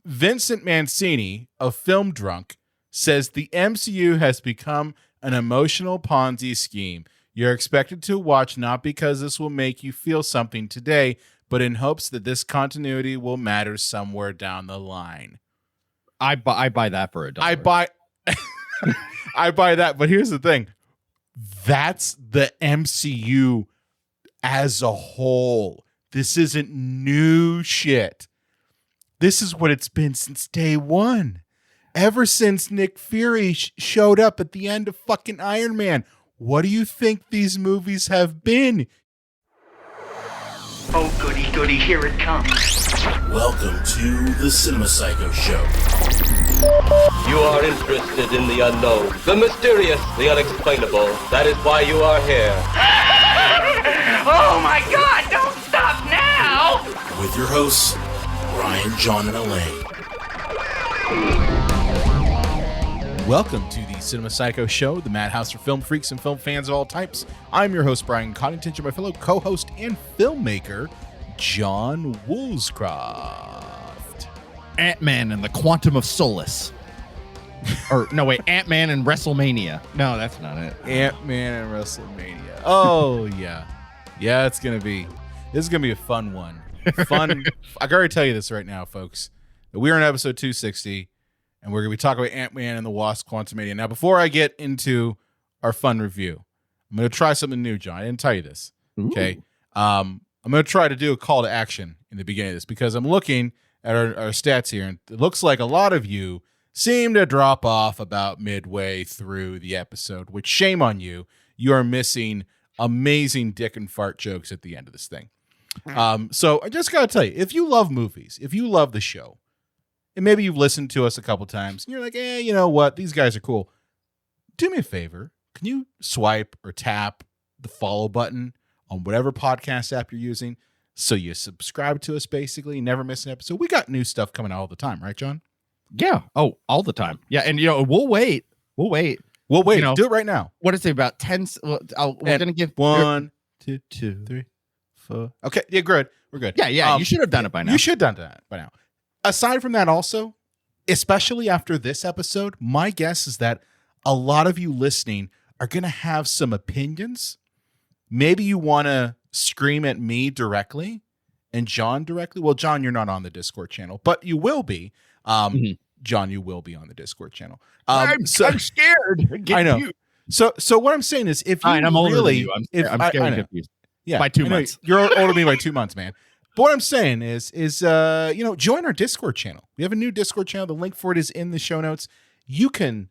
Vincent Mancini, a film drunk, says the MCU has become an emotional Ponzi scheme. You're expected to watch not because this will make you feel something today, but in hopes that this continuity will matter somewhere down the line. I buy that for $1. I buy that, but here's the thing. That's the MCU as a whole. This isn't new shit. This is what it's been since day one. Ever since Nick Fury showed up at the end of fucking Iron Man. What do you think these movies have been? Oh, goody, goody, here it comes. Welcome to the Cinema Psycho Show. You are interested in the unknown, the mysterious, the unexplainable. That is why you are here. Oh my God, don't stop now! With your hosts, Brian, John, and Elaine. Welcome to the Cinema Psycho Show, the madhouse for film freaks and film fans of all types. I'm your host, Brian Coddington, and my fellow co-host and filmmaker, John Woolscroft. Antman and the Quantum of Solace. Or, no, wait, Antman and WrestleMania. No, that's not it. Antman and WrestleMania. Oh, yeah. Yeah, this is going to be a fun one. Fun. I can already tell you this right now, folks. We're in episode 260. And we're going to be talking about Antman and the Wasp: Quantumania. Now, before I get into our fun review, I'm going to try something new, John. I didn't tell you this. Okay. I'm going to try to do a call to action in the beginning of this because I'm looking at our stats here, and it looks like a lot of you seem to drop off about midway through the episode, which shame on you. You are missing amazing dick and fart jokes at the end of this thing. So I just got to tell you, if you love movies, if you love the show, and maybe you've listened to us a couple times, and you're like, you know what? These guys are cool. Do me a favor. Can you swipe or tap the follow button on whatever podcast app you're using so you subscribe to us, basically, never miss an episode? We got new stuff coming out all the time, right, John? Yeah. Oh, all the time. Yeah, and, we'll wait. We'll wait. Do it right now. What is it, about 10? We're going to give... 1, 2, 3, 4. Okay, yeah, good. We're good. Yeah, you should have done it by now. You should have done that by now. Aside from that, also, especially after this episode, my guess is that a lot of you listening are going to have some opinions. Maybe you want to scream at me directly and John directly. Well, John, you're not on the Discord channel, but you will be. John, you will be on the Discord channel. I'm scared. I know. So what I'm saying is, if you I'm older than you. I'm scared and confused. Yeah, by 2 months. You're older than me by 2 months, man. But what I'm saying is join our Discord channel. We have a new Discord channel. The link for it is in the show notes. You can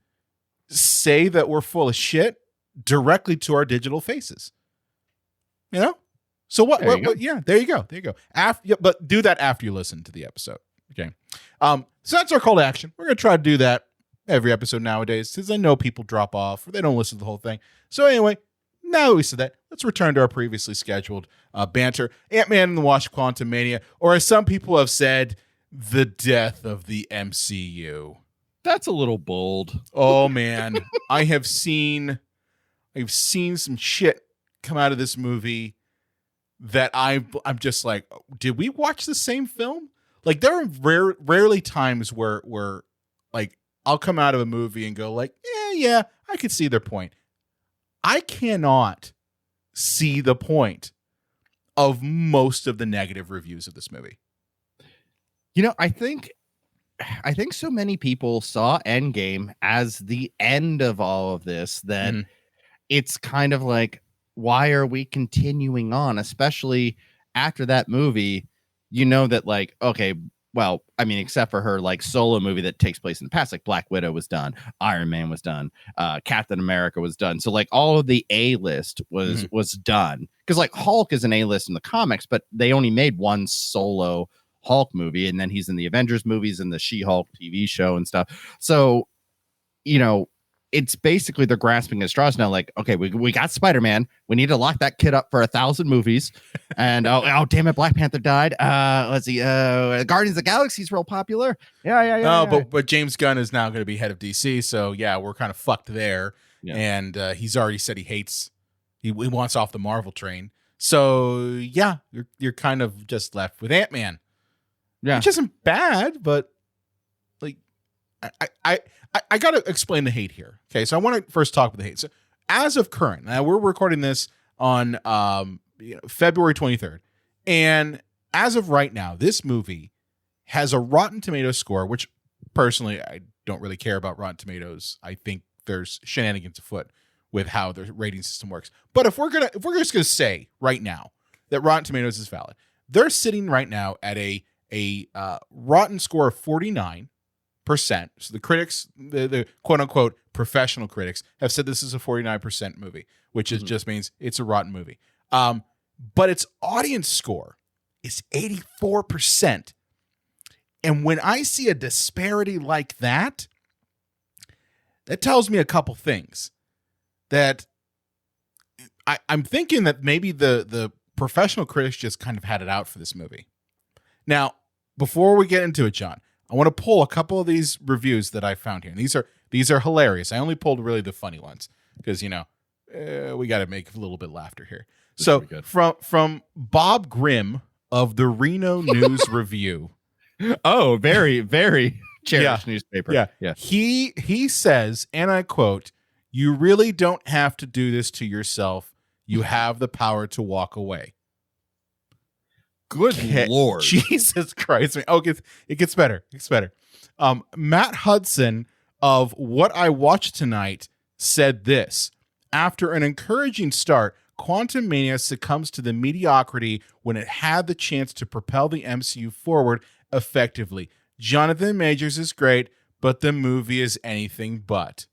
say that we're full of shit directly to our digital faces. So what? Yeah, there you go. But do that after you listen to the episode. Okay. So that's our call to action. We're gonna try to do that every episode nowadays because I know people drop off or they don't listen to the whole thing. So anyway. Now that we said that, let's return to our previously scheduled banter. Antman and the Wasp: Quantumania, or as some people have said, the death of the MCU. That's a little bold. Oh man, I've seen some shit come out of this movie that I'm just like, did we watch the same film? Like there are rarely times where like I'll come out of a movie and go like, yeah, I could see their point. I cannot see the point of most of the negative reviews of this movie. I think so many people saw Endgame as the end of all of this that it's kind of like, why are we continuing on? Especially after that movie, that like, okay, well, I mean, except for her like solo movie that takes place in the past, like Black Widow was done, Iron Man was done, Captain America was done. So like all of the A-list was done because like Hulk is an A-list in the comics, but they only made one solo Hulk movie, and then he's in the Avengers movies and the She-Hulk TV show and stuff. So it's basically they're grasping at straws now. Like, okay, we got Spider-Man. We need to lock that kid up for 1,000 movies. And oh damn it, Black Panther died. Let's see. Guardians of the Galaxy is real popular. Yeah. But James Gunn is now going to be head of DC. So yeah, we're kind of fucked there. Yeah. And he's already said he wants off the Marvel train. So yeah, you're kind of just left with Ant-Man. Yeah, which isn't bad, but I got to explain the hate here. Okay, so I want to first talk about the hate. So as of current, now we're recording this on February 23rd, and as of right now, this movie has a Rotten Tomatoes score, which personally I don't really care about Rotten Tomatoes. I think there's shenanigans afoot with how the rating system works. But if we're just gonna say right now that Rotten Tomatoes is valid, they're sitting right now at a Rotten score of 49%. So the critics, the quote unquote professional critics, have said this is a 49% movie, which is just means it's a rotten movie. But its audience score is 84%. And when I see a disparity like that, that tells me a couple things. That I'm thinking that maybe the professional critics just kind of had it out for this movie. Now, before we get into it, John, I want to pull a couple of these reviews that I found here. And these are hilarious. I only pulled really the funny ones because, we got to make a little bit of laughter here. So from Bob Grimm of the Reno News Review. Oh, very, very cherished newspaper. Yeah. He says, and I quote, "You really don't have to do this to yourself. You have the power to walk away." Good Lord. Jesus Christ. It gets better. It gets better. Matt Hudson of What I Watched Tonight said this: "After an encouraging start, Quantumania succumbs to the mediocrity when it had the chance to propel the MCU forward effectively. Jonathan Majors is great, but the movie is anything but."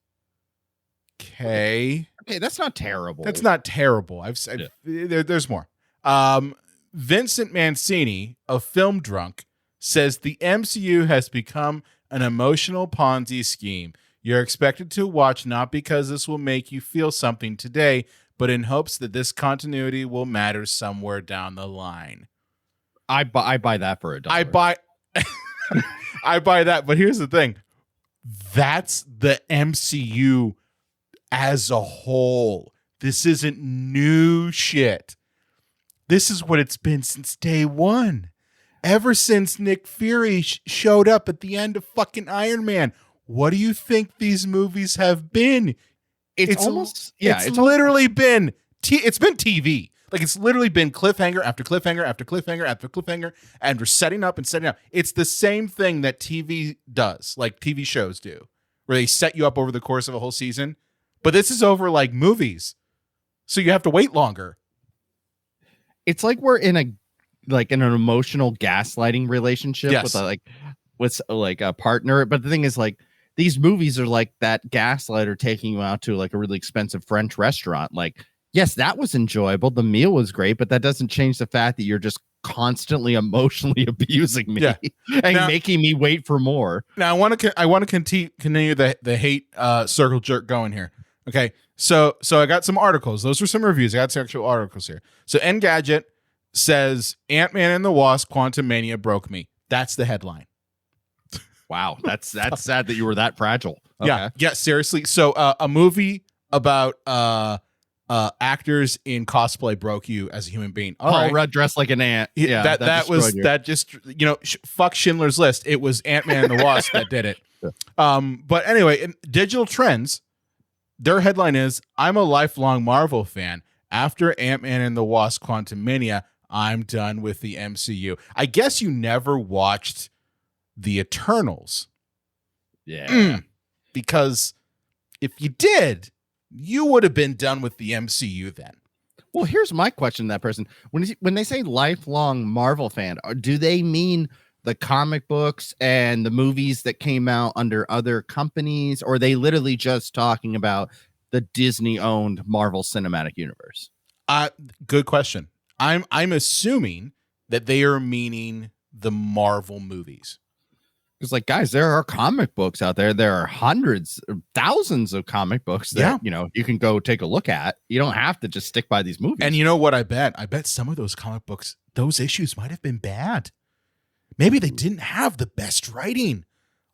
Okay, that's not terrible. That's not terrible. There's more. Vincent Mancini of Film Drunk says the MCU has become an emotional Ponzi scheme. You're expected to watch not because this will make you feel something today, but in hopes that this continuity will matter somewhere down the line. I buy that for $1. I buy that, but here's the thing. That's the MCU as a whole. This isn't new shit. This is what it's been since day one. Ever since Nick Fury showed up at the end of fucking Iron Man. What do you think these movies have been? It's literally been TV. Like, it's literally been cliffhanger after cliffhanger after cliffhanger after cliffhanger, and we're setting up and setting up. It's the same thing that TV does, like TV shows do, where they set you up over the course of a whole season. But this is over like movies, so you have to wait longer. It's like we're in an emotional gaslighting relationship with a partner. But the thing is, like, these movies are like that gaslighter taking you out to like a really expensive French restaurant. Like, yes, that was enjoyable. The meal was great, but that doesn't change the fact that you're just constantly emotionally abusing me and making me wait for more. Now, I want to continue the hate circle jerk going here. Okay, so I got some articles. Those were some reviews. I got some actual articles here. So Engadget says Antman and the Wasp: Quantumania broke me. That's the headline. Wow, that's sad that you were that fragile. Okay. Yeah, seriously. So a movie about actors in cosplay broke you as a human being. Paul Rudd dressed like an ant. Yeah, fuck Schindler's List. It was Ant-Man and the Wasp that did it. But anyway, in Digital Trends, their headline is, "I'm a lifelong Marvel fan. After Ant-Man and the Wasp: Quantumania, I'm done with the MCU." I guess you never watched The Eternals. Yeah. Because if you did, you would have been done with the MCU then. Well, here's my question to that person. When they say lifelong Marvel fan, do they mean the comic books and the movies that came out under other companies, or are they literally just talking about the Disney-owned Marvel Cinematic Universe? Good question. I'm assuming that they are meaning the Marvel movies. It's like, guys, there are comic books out there. There are hundreds, thousands of comic books that you can go take a look at. You don't have to just stick by these movies. And you know what I bet? I bet some of those comic books, those issues might have been bad. Maybe they didn't have the best writing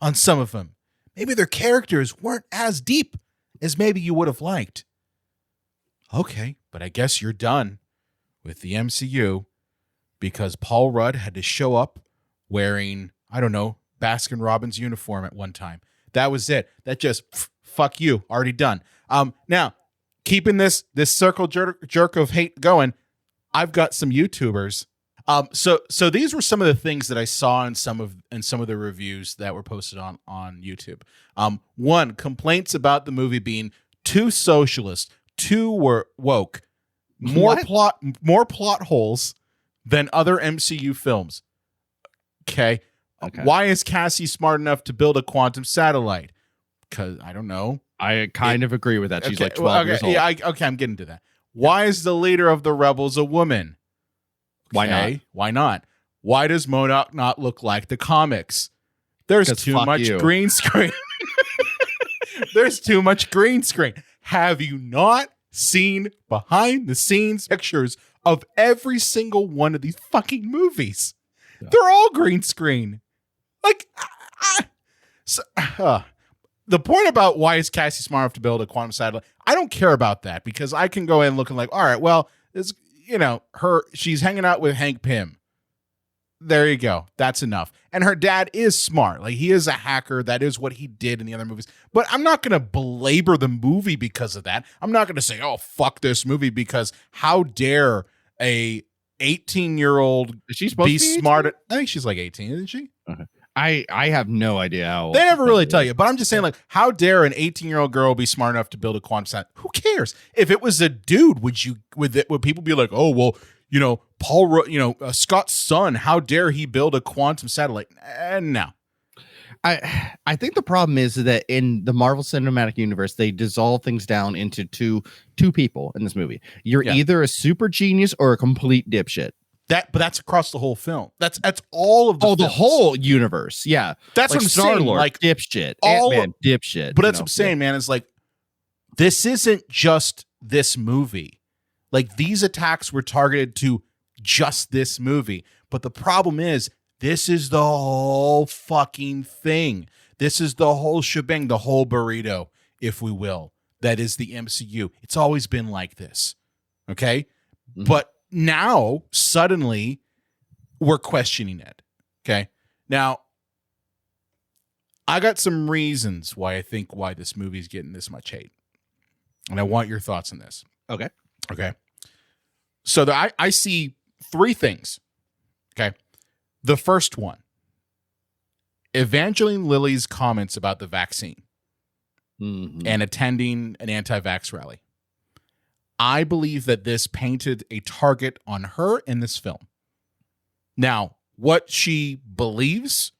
on some of them. Maybe their characters weren't as deep as maybe you would have liked. Okay, but I guess you're done with the MCU because Paul Rudd had to show up wearing, I don't know, Baskin-Robbins uniform at one time. That was it. That just fuck you, already done. Now, keeping this circle jerk of hate going, I've got some YouTubers. So these were some of the things that I saw in some of the reviews that were posted on YouTube. One, complaints about the movie being too socialist, too woke, more plot holes than other MCU films. Okay. Why is Cassie smart enough to build a quantum satellite? Because I don't know. I kind of agree with that. She's like 12 years old. Yeah, I'm getting to that. Why is the leader of the rebels a woman? Why not? Why not? Why does Modoc not look like the comics? There's too much green screen. There's too much green screen. Have you not seen behind the scenes pictures of every single one of these fucking movies? Yeah. They're all green screen. Like, the point about why is Cassie smart enough to build a quantum satellite, I don't care about that, because I can go in looking like, all right, well, she's hanging out with Hank Pym. There you go. That's enough. And her dad is smart. Like, he is a hacker. That is what he did in the other movies. But I'm not going to belabor the movie because of that. I'm not going to say, oh, fuck this movie, because how dare a 18-year-old be smart? I think she's like 18, isn't she? Okay. I have no idia how old. They never really tell you, but I'm just saying, like, how dare an 18-year-old girl be smart enough to build a quantum satellite? Who cares? If it was a dude, would people be like, oh, well, Scott's son, how dare he build a quantum satellite? No. I think the problem is that in the Marvel Cinematic Universe, they dissolve things down into two people in this movie. You're either a super genius or a complete dipshit. But that's across the whole film. That's all of the films. The whole universe. Yeah. That's like what I'm saying. Like, dipshit. Ant-Man, dipshit. But that's what I'm saying, man. It's like, this isn't just this movie. Like, these attacks were targeted to just this movie. But the problem is, this is the whole fucking thing. This is the whole shebang, the whole burrito, if we will. That is the MCU. It's always been like this. Okay? Mm-hmm. But now, suddenly, we're questioning it. Okay? Now, I got some reasons why this movie is getting this much hate. And I want your thoughts on this. Okay. So I see three things. Okay. The first one, Evangeline Lilly's comments about the vaccine and attending an anti-vax rally. I believe that this painted a target on her in this film. Now, what she believes,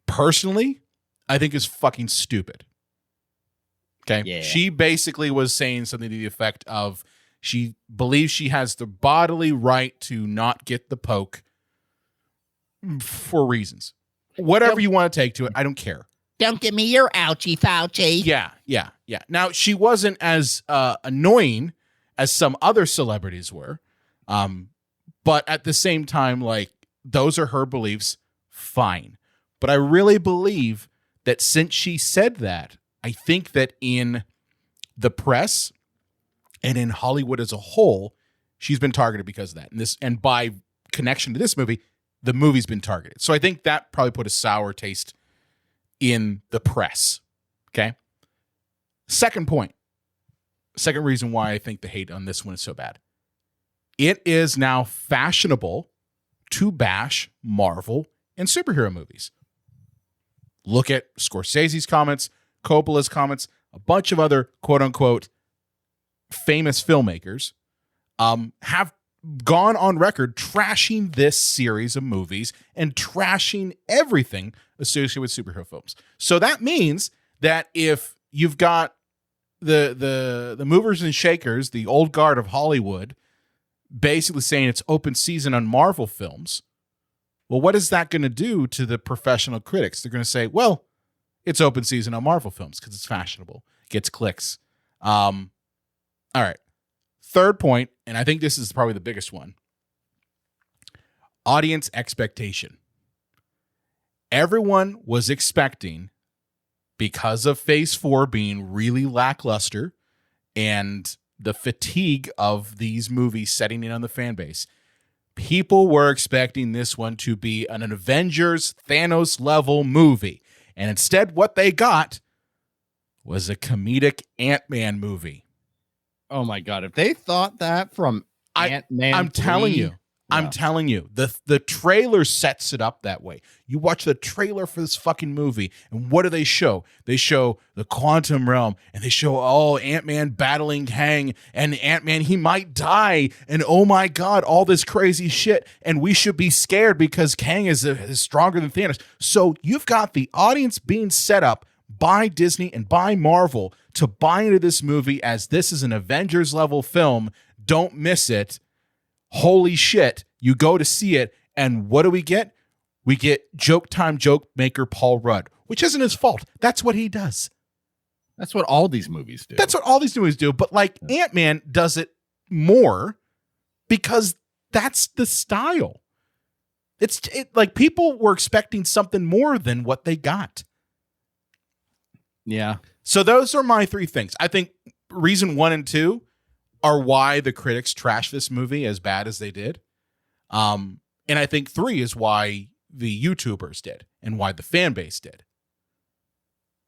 personally, I think is fucking stupid. Okay? Yeah. She basically was saying something to the effect of, she believes she has the bodily right to not get the poke for reasons. Whatever you want to take to it, I don't care. Don't give me your ouchie Fauci. Yeah. Now, she wasn't as annoying as some other celebrities were. But at the same time, like, those are her beliefs, fine. But I really believe that since she said that, I think that in the press and in Hollywood as a whole, she's been targeted because of that. And by connection to this movie, the movie's been targeted. So I think that probably put a sour taste in the press. Okay. Second reason why I think the hate on this one is so bad. It is now fashionable to bash Marvel and superhero movies. Look at Scorsese's comments, Coppola's comments, a bunch of other quote unquote famous filmmakers have gone on record trashing this series of movies and trashing everything associated with superhero films. So that means that if you've got the movers and shakers, the old guard of Hollywood, basically saying it's open season on Marvel films, well, what is that going to do to the professional critics? They're going to say, well, it's open season on Marvel films because it's fashionable, gets clicks. All right. Third point, and I think this is probably the biggest one, audience expectation. Everyone was expecting, because of Phase 4 being really lackluster and the fatigue of these movies setting in on the fan base, people were expecting this one to be an Avengers Thanos level movie. And instead, what they got was a comedic Ant-Man movie. Oh my God. If they thought that from Ant-Man, I'm telling you. Yeah. I'm telling you, the trailer sets it up that way. You watch the trailer for this fucking movie, and what do they show? They show the quantum realm, and they show Ant-Man battling Kang, and Ant-Man, he might die, and oh my God, all this crazy shit, and we should be scared because Kang is stronger than Thanos. So you've got the audience being set up by Disney and by Marvel to buy into this movie as this is an Avengers level film. Don't miss it. Holy shit, you go to see it, and what do we get? We get joke time joke maker Paul Rudd, which isn't his fault. That's what he does. That's what all these movies do. That's what all these movies do. But like Ant-Man does it more because that's the style. It's like people were expecting something more than what they got. Yeah. So those are my three things. I think reason 1 and 2 are why the critics trashed this movie as bad as they did. And I think 3 is why the YouTubers did and why the fan base did.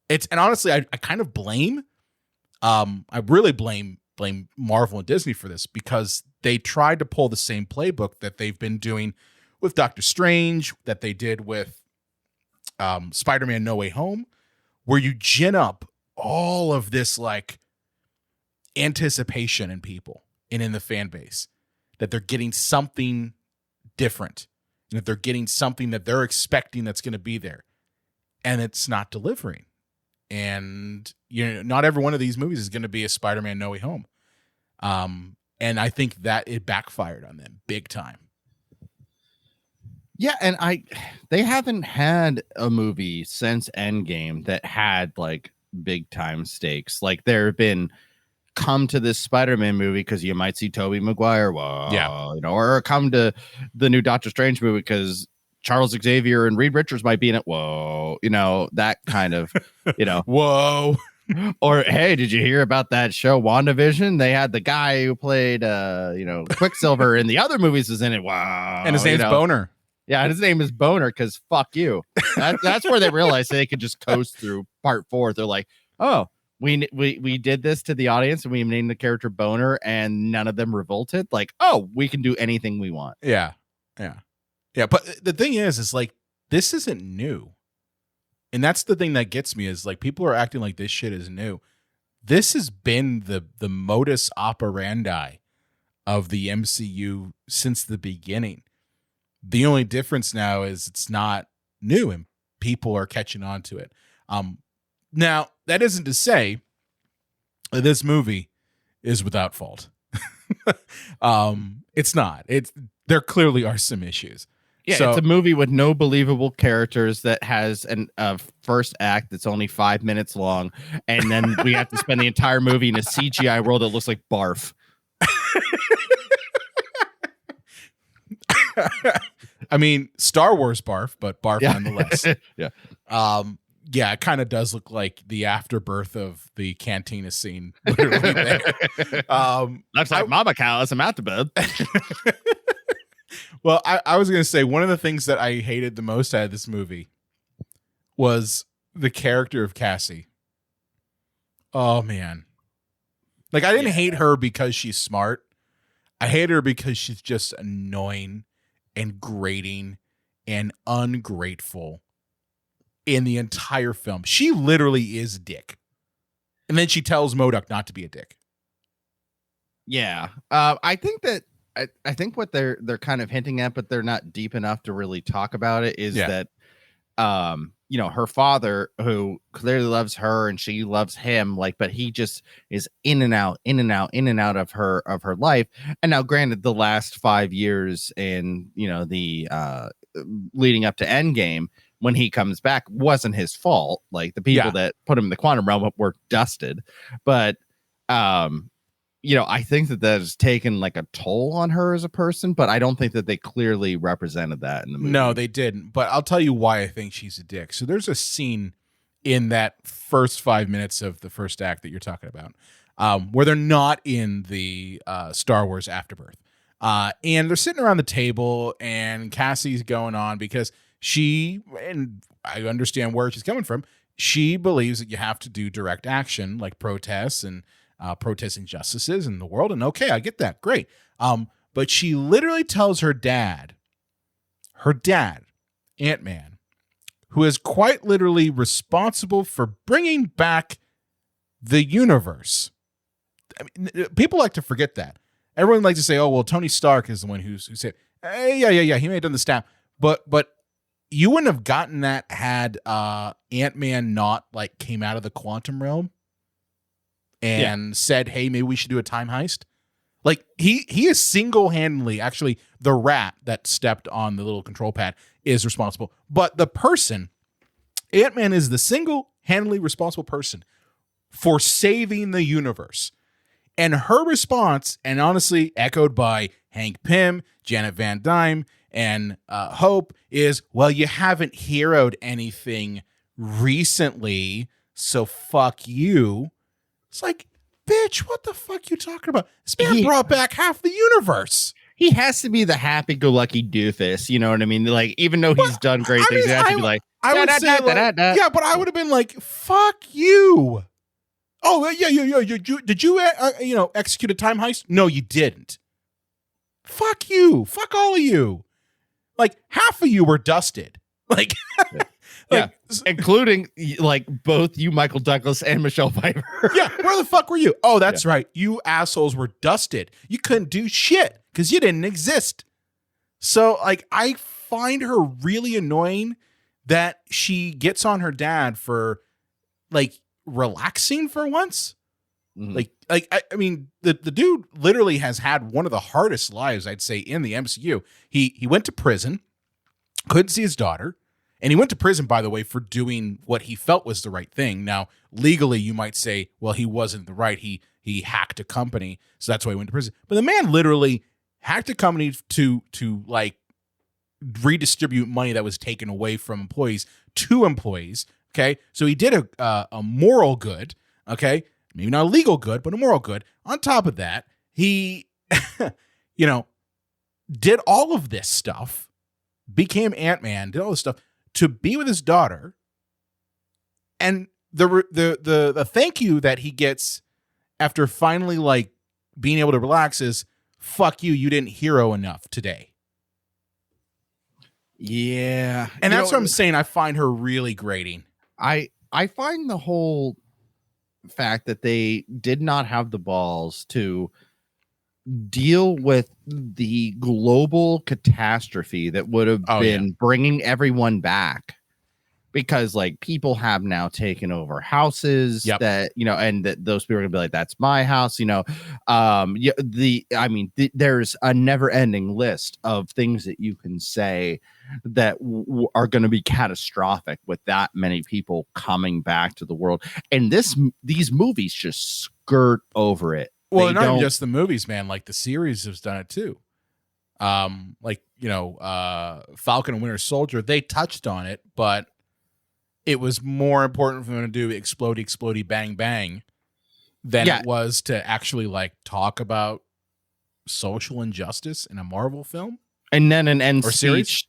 And honestly, I kind of blame, I really blame Marvel and Disney for this because they tried to pull the same playbook that they've been doing with Doctor Strange, that they did with Spider-Man No Way Home, where you gin up all of this like anticipation in people and in the fan base that they're getting something different and that they're getting something that they're expecting that's going to be there, and it's not delivering. And not every one of these movies is going to be a Spider-Man No Way Home. And I think that it backfired on them big time. Yeah, and they haven't had a movie since Endgame that had like big time stakes. Like there have been come to this Spider-Man movie because you might see Tobey Maguire, or come to the new Doctor Strange movie because Charles Xavier and Reed Richards might be in it. That kind of, Whoa. Or hey, did you hear about that show WandaVision? They had the guy who played Quicksilver in the other movies is in it. Wow. And his name's Boner. Yeah, his name is Boner because fuck you. That's where they realized they could just coast through part 4. They're like, oh, we did this to the audience and we named the character Boner and none of them revolted. Like, oh, we can do anything we want. Yeah. But the thing is like, this isn't new. And that's the thing that gets me is like, people are acting like this shit is new. This has been the modus operandi of the MCU since the beginning. The only difference now is it's not new and people are catching on to it. Now, that isn't to say that this movie is without fault. It's not. There clearly are some issues. Yeah, it's a movie with no believable characters that has a first act that's only 5 minutes long, and then we have to spend the entire movie in a CGI world that looks like barf. I mean, Star Wars barf, but barf nonetheless. Yeah. Yeah, it kind of does look like the afterbirth of the cantina scene. Literally there. Looks like Mama Cow has some afterbirth. Well, I was going to say one of the things that I hated the most out of this movie was the character of Cassie. Oh, man. Like, I didn't hate her because she's smart. I hate her because she's just annoying and grating and ungrateful in the entire film. She literally is a dick. And then she tells Modoc not to be a dick. Yeah. I think that I think what they're kind of hinting at, but they're not deep enough to really talk about it, is that her father, who clearly loves her and she loves him, like, but he just is in and out of her life. And now, granted, the last 5 years and the leading up to Endgame, when he comes back, wasn't his fault. Like, the people that put him in the quantum realm were dusted, but I think that has taken like a toll on her as a person, but I don't think that they clearly represented that in the movie. No, they didn't. But I'll tell you why I think she's a dick. So there's a scene in that first 5 minutes of the first act that you're talking about, where they're not in the Star Wars Afterbirth. And they're sitting around the table and Cassie's going on because she, and I understand where she's coming from. She believes that you have to do direct action, like protests and protest injustices in the world. And okay, I get that. Great. But she literally tells her dad, Antman, who is quite literally responsible for bringing back the universe. I mean, people like to forget that. Everyone likes to say, "Oh, well, Tony Stark is the one who said, yeah, he may have done the staff." But you wouldn't have gotten that had Ant-Man not like came out of the quantum realm and said, "Hey, maybe we should do a time heist." Like he is single-handedly, actually, the rat that stepped on the little control pad is responsible. But the person, Ant-Man, is the single-handedly responsible person for saving the universe. And her response, and honestly echoed by Hank Pym, Janet Van Dyne, and Hope, is, well, you haven't heroed anything recently, so fuck you. It's like, bitch, what the fuck you talking about? This man brought back half the universe. He has to be the happy-go-lucky doofus, you know what I mean? Like, even though he's done great things, he has to be like, I would say, yeah, but I would have been like, fuck you. Oh, yeah. Did you execute a time heist? No, you didn't. Fuck you. Fuck all of you. Like, half of you were dusted. Like, including like both you, Michael Douglas, and Michelle Pfeiffer. Yeah, where the fuck were you? Oh, that's right. You assholes were dusted. You couldn't do shit because you didn't exist. So, like, I find her really annoying that she gets on her dad for, like, relaxing for once. Mm-hmm. I mean, the dude literally has had one of the hardest lives, I'd say, in the MCU. He went to prison, couldn't see his daughter, and he went to prison, by the way, for doing what he felt was the right thing. Now, legally, you might say, well, he wasn't the right. He hacked a company, so that's why he went to prison. But the man literally hacked a company to like redistribute money that was taken away from employees to employees. Okay, so he did a moral good. Okay, maybe not a legal good, but a moral good. On top of that, he, did all of this stuff, became Ant-Man, did all this stuff to be with his daughter, and the thank you that he gets after finally like being able to relax is, "Fuck you, you didn't hero enough today." Yeah, and that's what I'm saying. I find her really grating. I find the whole fact that they did not have the balls to deal with the global catastrophe that would have been bringing everyone back, because like people have now taken over houses that, and that those people are gonna be like, that's my house, there's a never ending list of things that you can say that are going to be catastrophic with that many people coming back to the world. And these movies just skirt over it. Well, not even just the movies, man. Like the series has done it too. Falcon and Winter Soldier, they touched on it, but it was more important for them to do explodey, bang, bang than it was to actually like talk about social injustice in a Marvel film. And then an end speech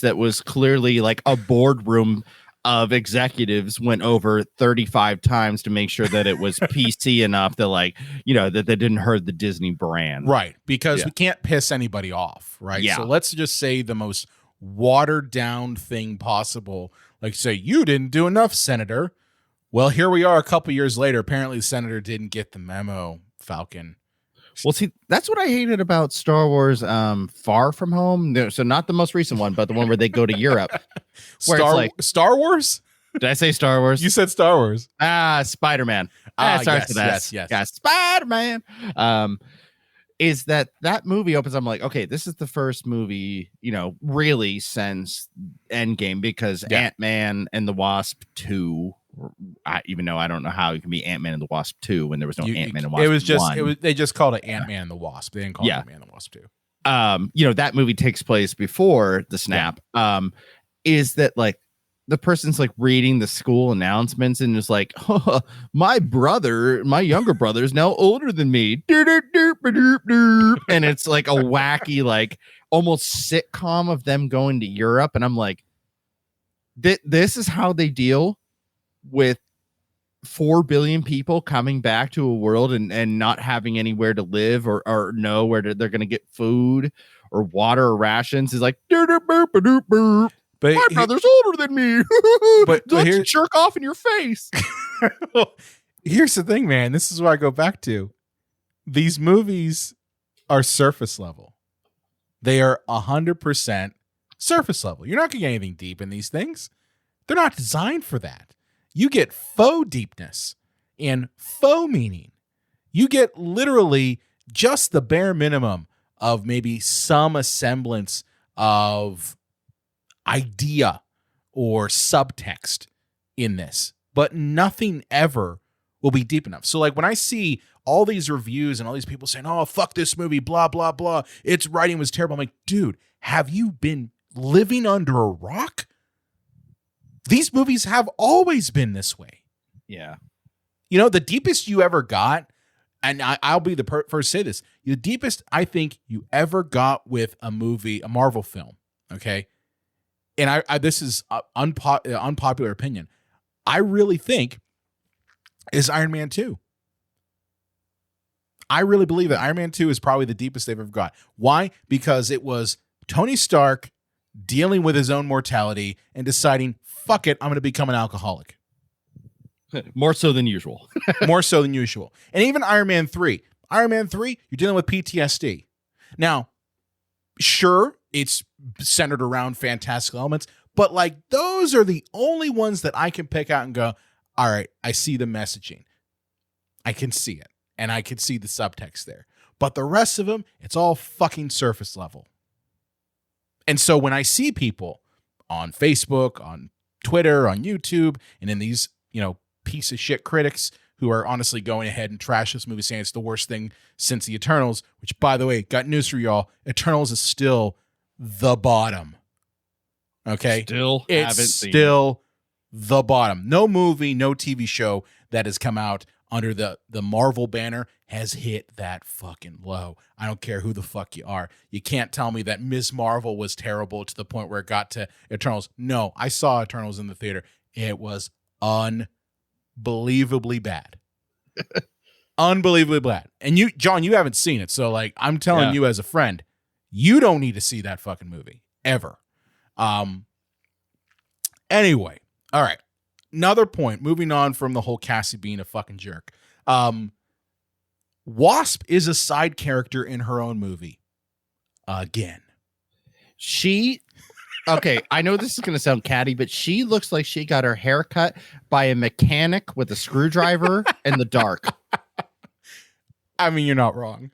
that was clearly like a boardroom of executives went over 35 times to make sure that it was PC enough that that they didn't hurt the Disney brand. Right. Because we can't piss anybody off. Right. Yeah. So let's just say the most watered down thing possible. Like, say, you didn't do enough, Senator. Well, here we are a couple years later. Apparently the Senator didn't get the memo, Falcon. Well, see, that's what I hated about Star Wars Far From Home. So not the most recent one, but the one where they go to Europe. Star Wars? Did I say Star Wars? You said Star Wars. Spider-Man. Starts with S. Yes. Spider-Man. Is that movie opens, I'm like, okay, this is the first movie, really since Endgame, because Ant-Man and the Wasp 2, even though I don't know how you can be Ant-Man and the Wasp 2 when there was no Ant-Man and Wasp 1. It was just, they just called it Ant-Man and the Wasp. They didn't call it Ant-Man and the Wasp 2. That movie takes place before the snap. Is that like, the person's like reading the school announcements and is like, my younger brother is now older than me. And it's like a wacky, like almost sitcom of them going to Europe. And I'm like, This is how they deal with 4 billion people coming back to a world and not having anywhere to live or know where they're going to get food or water or rations. Is like, but my brother's older than me. But let's jerk off in your face. Here's the thing, man. This is what I go back to. These movies are surface level. They are 100% surface level. You're not going to get anything deep in these things. They're not designed for that. You get faux deepness and faux meaning. You get literally just the bare minimum of maybe some semblance of idea or subtext in this, but nothing ever will be deep enough. So like when I see all these reviews and all these people saying, oh, fuck this movie, blah, blah, blah, its writing was terrible. I'm like, dude, have you been living under a rock? These movies have always been this way. Yeah. You know, the deepest you ever got, and I'll be the first to say this, the deepest I think you ever got with a movie, a Marvel film, okay? And I this is unpopular opinion. I really think is Iron Man 2. I really believe that Iron Man 2 is probably the deepest they've ever got. Why? Because it was Tony Stark dealing with his own mortality and deciding, fuck it, I'm going to become an alcoholic. More so than usual. More so than usual. And even Iron Man 3. Iron Man 3, you're dealing with PTSD. Now, sure, it's centered around fantastical elements, but like those are the only ones that I can pick out and go, all right, I see the messaging. I can see it. And I can see the subtext there. But the rest of them, it's all fucking surface level. And so when I see people on Facebook, on Twitter, on YouTube, and in these, you know, piece of shit critics who are honestly going ahead and trash this movie saying it's the worst thing since the Eternals, which, by the way, got news for y'all. Eternals is still the bottom. Okay? It's still the bottom. No movie, no TV show that has come out under the Marvel banner has hit that fucking low. I don't care who the fuck you are. You can't tell me that Ms. Marvel was terrible to the point where it got to Eternals. No, I saw Eternals in the theater. It was unbelievably bad. Unbelievably bad. And you, John, you haven't seen it. So like, I'm telling you as a friend, you don't need to see that fucking movie ever. Anyway. All right. Another point, moving on from the whole Cassie being a fucking jerk. Wasp is a side character in her own movie. Again. Okay, I know this is going to sound catty, but she looks like she got her hair cut by a mechanic with a screwdriver in the dark. I mean, you're not wrong.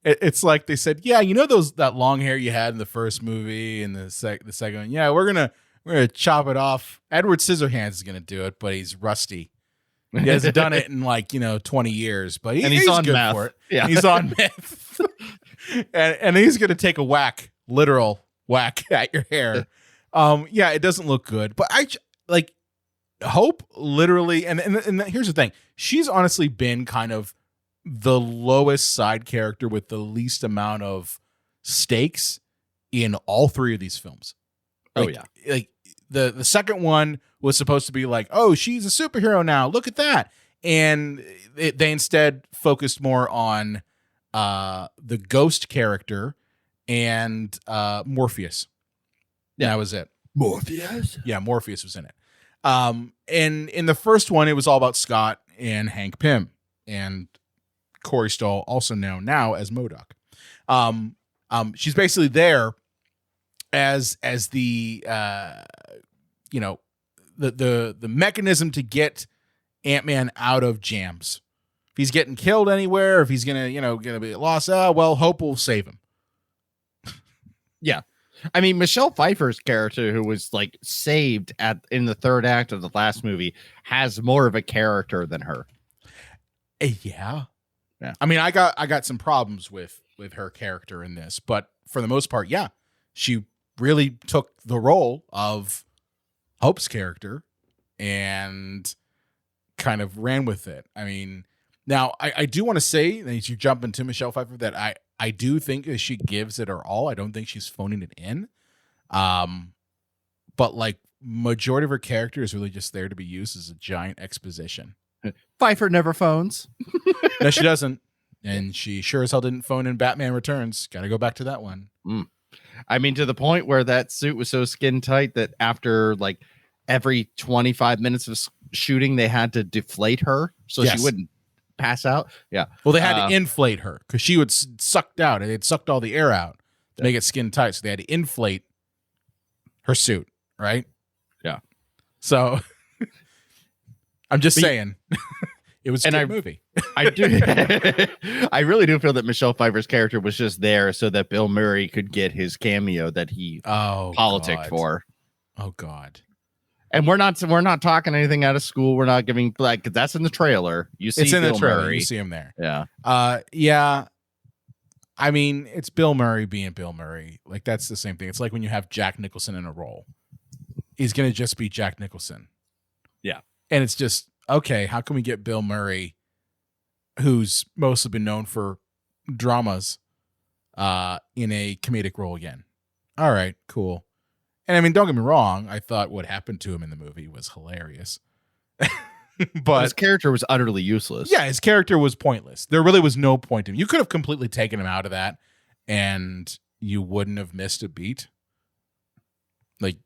It's like they said, yeah, you know that long hair you had in the first movie and the second one? Yeah, we're gonna chop it off. Edward Scissorhands is gonna do it, but he's rusty. He hasn't done it in 20 years, but he's on good meth. For it. Yeah. He's on meth. and he's gonna take a literal whack at your hair. Yeah, it doesn't look good, but I like Hope literally, and here's the thing. She's honestly been kind of the lowest side character with the least amount of stakes in all three of these films. Like the second one was supposed to be like, oh, she's a superhero now. Look at that. And they instead focused more on the ghost character and Morpheus. Yeah, that was it. Morpheus? Yeah, Morpheus was in it. And in the first one, it was all about Scott and Hank Pym and Corey Stoll, also known now as Modoc. She's basically there as the the mechanism to get Antman out of jams. If he's getting killed anywhere, if he's gonna be lost, Hope will save him. Yeah. I mean, Michelle Pfeiffer's character, who was like saved in the third act of the last movie, has more of a character than her. Yeah. I mean, I got some problems with her character in this, but for the most part, yeah, she really took the role of Hope's character and kind of ran with it. I mean, now I do want to say, as you jump into Michelle Pfeiffer, that I do think that she gives it her all. I don't think she's phoning it in. but like majority of her character is really just there to be used as a giant exposition. Pfeiffer never phones. No, she doesn't. And she sure as hell didn't phone in Batman Returns. Got to go back to that one. I mean, to the point where that suit was so skin tight that after like every 25 minutes of shooting, they had to deflate her so Yes. she wouldn't pass out. Yeah. Well, they had to inflate her because she would sucked out, and they'd sucked all the air out to make it skin tight. So they had to inflate her suit, right? Yeah. So I'm just saying, it was a good movie. I do. I really do feel that Michelle Pfeiffer's character was just there so that Bill Murray could get his cameo that he politicked for. Oh God. And we're not talking anything out of school. We're not giving like that's in the trailer. You see, It's in Bill the trailer. Murray. You see him there. Yeah. Yeah. I mean, it's Bill Murray being Bill Murray. Like that's the same thing. It's like when you have Jack Nicholson in a role. He's gonna just be Jack Nicholson. Yeah. And it's just okay. How can we get Bill Murray, who's mostly been known for dramas, in a comedic role again? All right, cool. And I mean, don't get me wrong. I thought what happened to him in the movie was hilarious. But his character was utterly useless. Yeah, his character was pointless. There really was no point to him. You could have completely taken him out of that and you wouldn't have missed a beat. Like,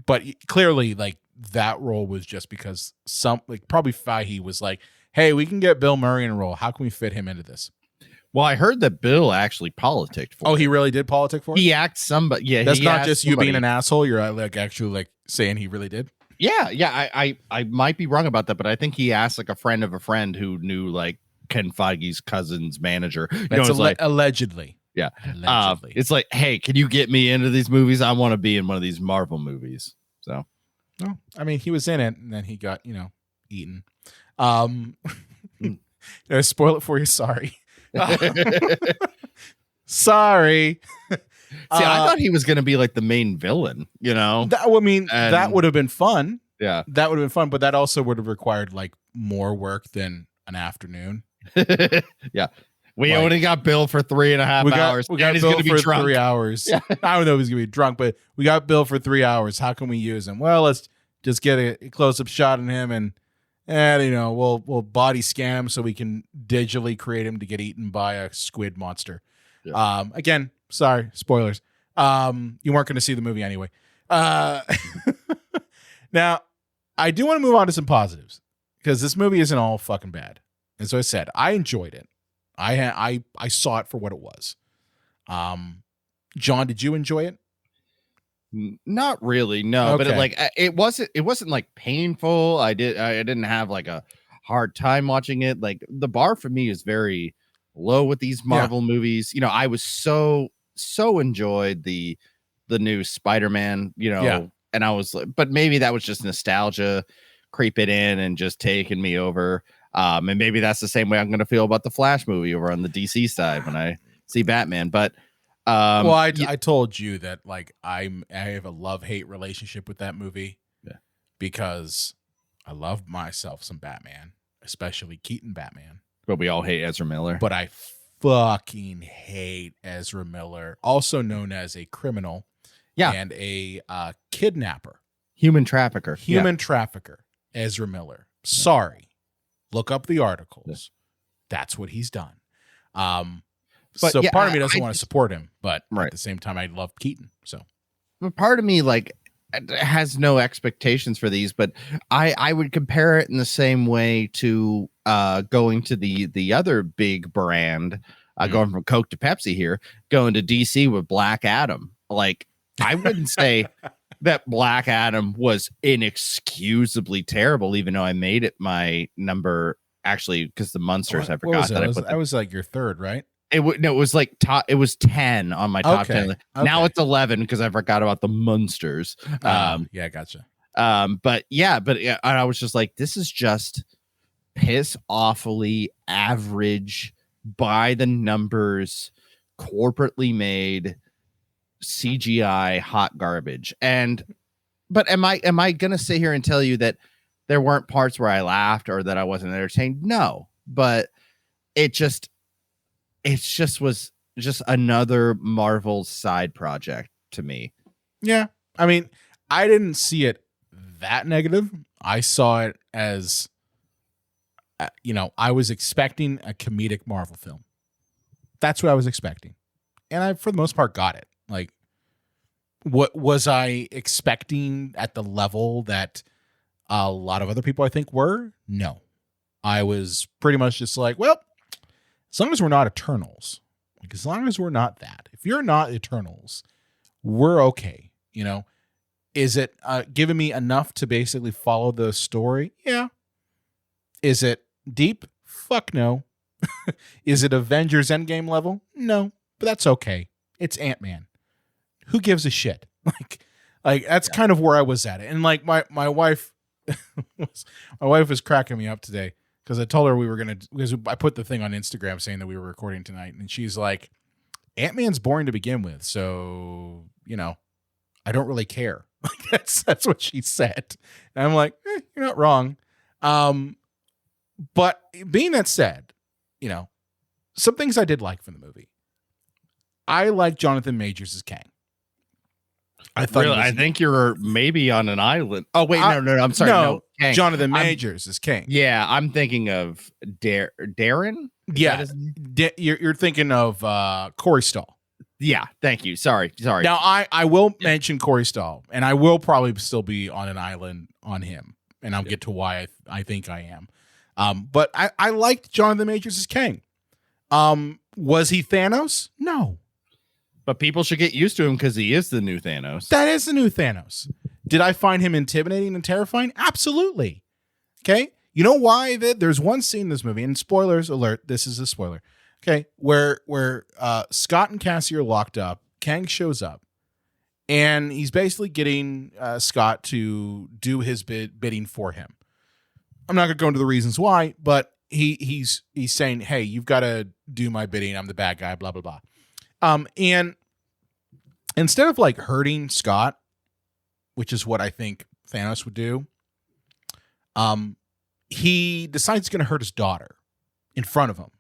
but clearly, like, that role was just because probably Fahey was like, hey, we can get Bill Murray in a role. How can we fit him into this? Well, I heard that Bill actually politicked for it. He really did politic for it? He asked somebody. Yeah, that's not just you being an asshole. You're like actually like saying he really did. Yeah. I might be wrong about that, but I think he asked like a friend of a friend who knew like Ken Feige's cousin's manager. That's allegedly. Yeah. Allegedly. It's like, hey, can you get me into these movies? I want to be in one of these Marvel movies. So, no, I mean, he was in it and then he got, eaten. Did I spoil it for you? Sorry. Sorry. See, I thought he was going to be like the main villain, That would have been fun. Yeah. That would have been fun, but that also would have required like more work than an afternoon. Yeah. We only got Bill for 3.5 hours. We got he's Bill gonna be for drunk. 3 hours. Yeah. I don't know if he's going to be drunk, but we got Bill for 3 hours. How can we use him? Well, let's just get a close-up shot on him and we'll body scan him so we can digitally create him to get eaten by a squid monster. Yeah. Again, sorry, spoilers. You weren't going to see the movie anyway. Now, I do want to move on to some positives because this movie isn't all fucking bad. And so I said, I enjoyed it. I saw it for what it was. John, did you enjoy it? Not really, no. Okay. But it wasn't like painful. I didn't have like a hard time watching it. Like the bar for me is very low with these Marvel movies. I was so enjoyed the new Spider-Man, and I was like, but maybe that was just nostalgia creeping in and just taking me over. And maybe that's the same way I'm going to feel about the Flash movie over on the DC side when I see Batman. But I told you that like I have a love-hate relationship with that movie because I love myself some Batman, especially Keaton Batman. But we all hate Ezra Miller. But I fucking hate Ezra Miller, also known as a criminal and a kidnapper. Human trafficker. Ezra Miller. Sorry. Look up the articles. That's what he's done. Part of me doesn't want to support him, but at the same time, I love Keaton. So, but part of me has no expectations for these, but I would compare it in the same way to going to the other big brand, going from Coke to Pepsi here, going to DC with Black Adam. Like I wouldn't say that Black Adam was inexcusably terrible, even though I made it my number actually because the Munsters. I forgot that I was like your third, right? It was like top. It was 10 on my top 10. Now it's 11 because I forgot about the Munsters. Yeah, gotcha. But I was just like, this is just piss awfully average, by the numbers, corporately made CGI hot garbage. But am I gonna sit here and tell you that there weren't parts where I laughed or that I wasn't entertained? No, but it just was just another Marvel side project to me. Yeah. I mean, I didn't see it that negative. I saw it as, I was expecting a comedic Marvel film. That's what I was expecting. And I, for the most part, got it. Like, what was I expecting at the level that a lot of other people, I think, were? No. I was pretty much just like, well, as long as we're not Eternals, like as long as we're not that, if you're not Eternals, we're okay. Is it giving me enough to basically follow the story? Yeah. Is it deep? Fuck no. Is it Avengers Endgame level? No, but that's okay. It's Antman. Who gives a shit? Like that's kind of where I was at. And like my wife, was cracking me up today because I told her because I put the thing on Instagram saying that we were recording tonight, and she's like, Ant-Man's boring to begin with, so I don't really care. That's what she said, and I'm like, you're not wrong. But being that said, some things I did like from the movie. I like Jonathan Majors as Kang. I think you're maybe on an island. Oh wait, no. I'm sorry. No, Kang. Jonathan Majors is Kang. Yeah, I'm thinking of Darren. Yeah, you're thinking of Corey Stoll. Yeah, thank you. Sorry. Now I will mention Corey Stoll, and I will probably still be on an island on him, and I'll get to why I think I am. But I liked Jonathan Majors as Kang. Was he Thanos? No. But people should get used to him because he is the new Thanos. That is the new Thanos. Did I find him intimidating and terrifying? Absolutely. Okay. You know why? There's one scene in this movie, and spoilers alert, this is a spoiler. Okay. Where Scott and Cassie are locked up. Kang shows up, and he's basically getting Scott to do his bidding for him. I'm not going to go into the reasons why, but he's saying, hey, you've got to do my bidding. I'm the bad guy, blah, blah, blah. And instead of like hurting Scott, which is what I think Thanos would do, he decides he's going to hurt his daughter in front of him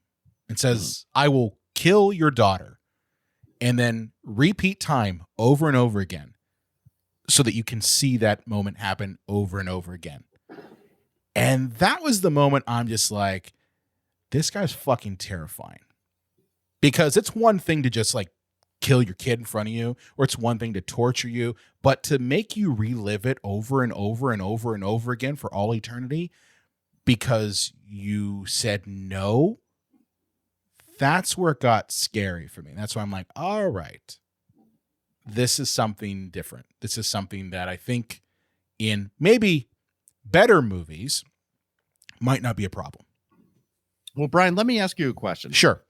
and says, I will kill your daughter, and then repeat time over and over again so that you can see that moment happen over and over again. And that was the moment I'm just like, this guy's fucking terrifying. Because it's one thing to just like kill your kid in front of you, or it's one thing to torture you, but to make you relive it over and over and over and over again for all eternity because you said no, that's where it got scary for me. That's why I'm like, all right, this is something different. This is something that I think in maybe better movies might not be a problem. Well, Brian, let me ask you a question. Sure.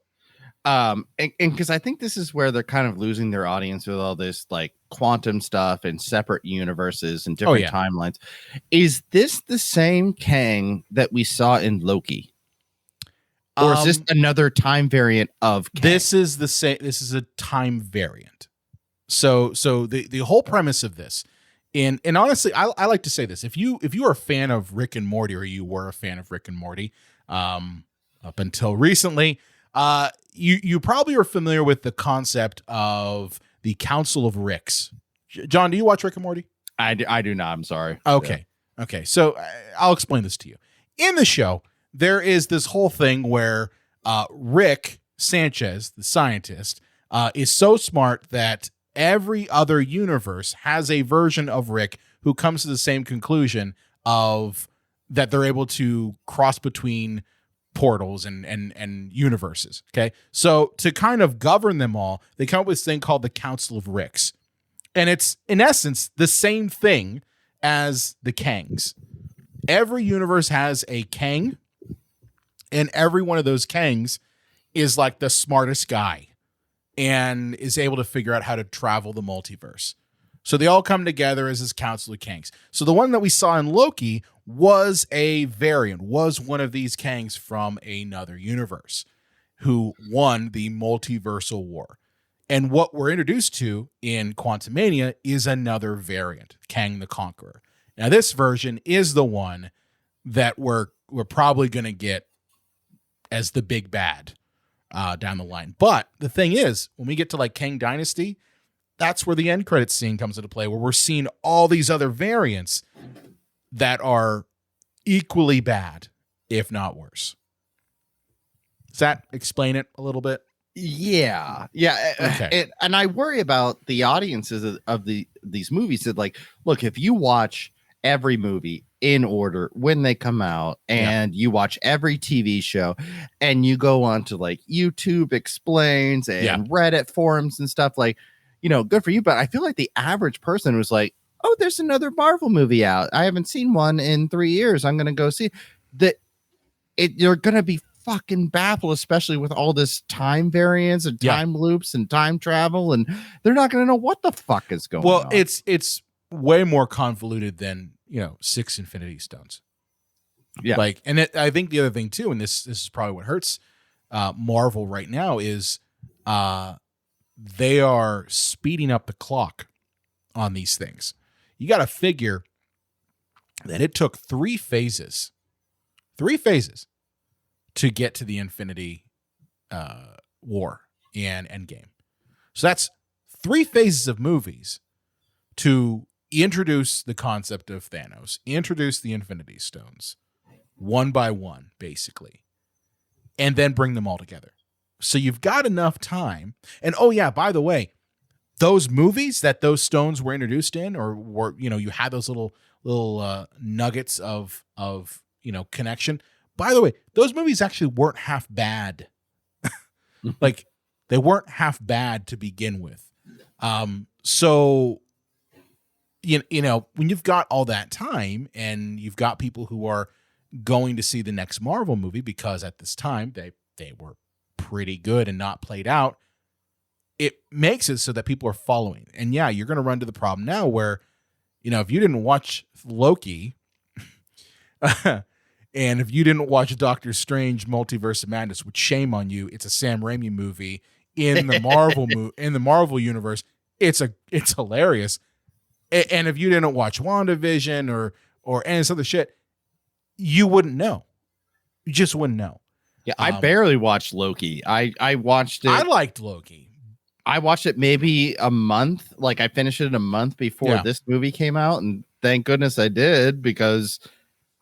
And because I think this is where they're kind of losing their audience with all this like quantum stuff and separate universes and different timelines. Is this the same Kang that we saw in Loki? Or is this another time variant of Kang? This is the same. This is a time variant. So the whole premise of this, and honestly, I like to say this: if you are a fan of Rick and Morty, or you were a fan of Rick and Morty, up until recently, you probably are familiar with the concept of the Council of Ricks. John, do you watch Rick and Morty? I do not. I'm sorry. Okay. Yeah. Okay. So I'll explain this to you. In the show, there is this whole thing where Rick Sanchez, the scientist, is so smart that every other universe has a version of Rick who comes to the same conclusion of that they're able to cross between portals and universes. Okay. So to kind of govern them all, they come up with this thing called the Council of Ricks. And it's in essence the same thing as the Kangs. Every universe has a Kang, and every one of those Kangs is like the smartest guy and is able to figure out how to travel the multiverse. So they all come together as this Council of Kangs. So the one that we saw in Loki was a variant, was one of these Kangs from another universe who won the multiversal war. And what we're introduced to in Quantumania is another variant, Kang the Conqueror. Now, this version is the one that we're probably going to get as the big bad down the line. But the thing is, when we get to like Kang Dynasty, that's where the end credits scene comes into play, where we're seeing all these other variants that are equally bad, if not worse. Does that explain it a little bit? Yeah. Okay. And I worry about the audiences of these movies that, like, look, if you watch every movie in order when they come out, and you watch every TV show, and you go on to like YouTube explains and Reddit forums and stuff, like, you know, good for you. But I feel like the average person was like, oh, there's another Marvel movie out. I haven't seen one in 3 years. I'm going to go see that. You're going to be fucking baffled, especially with all this time variance and time loops and time travel, and they're not going to know what the fuck is going on. Well, it's way more convoluted than, you know, 6 Infinity Stones. Yeah. Like, and I think the other thing too, and this is probably what hurts Marvel right now, is they are speeding up the clock on these things. You got to figure that it took 3 phases to get to the Infinity War and Endgame. So that's 3 phases of movies to introduce the concept of Thanos, introduce the Infinity Stones, one by one, basically, and then bring them all together. So you've got enough time. And oh yeah, by the way, those movies that those stones were introduced in, or were, you know, you had those little nuggets of you know, connection. By the way, those movies actually weren't half bad. Like, they weren't half bad to begin with. So you know, when you've got all that time and you've got people who are going to see the next Marvel movie because at this time they were pretty good and not played out, it makes it so that people are following. And yeah, you're going to run to the problem now where, you know, if you didn't watch Loki and if you didn't watch Doctor Strange Multiverse of Madness, which, shame on you, it's a Sam Raimi movie in the Marvel universe. It's hilarious. And if you didn't watch WandaVision or any of this other shit, you wouldn't know. You just wouldn't know. Yeah, I barely watched Loki. I watched it. I liked Loki. I watched it maybe a month. Like, I finished it a month before this movie came out, and thank goodness I did, because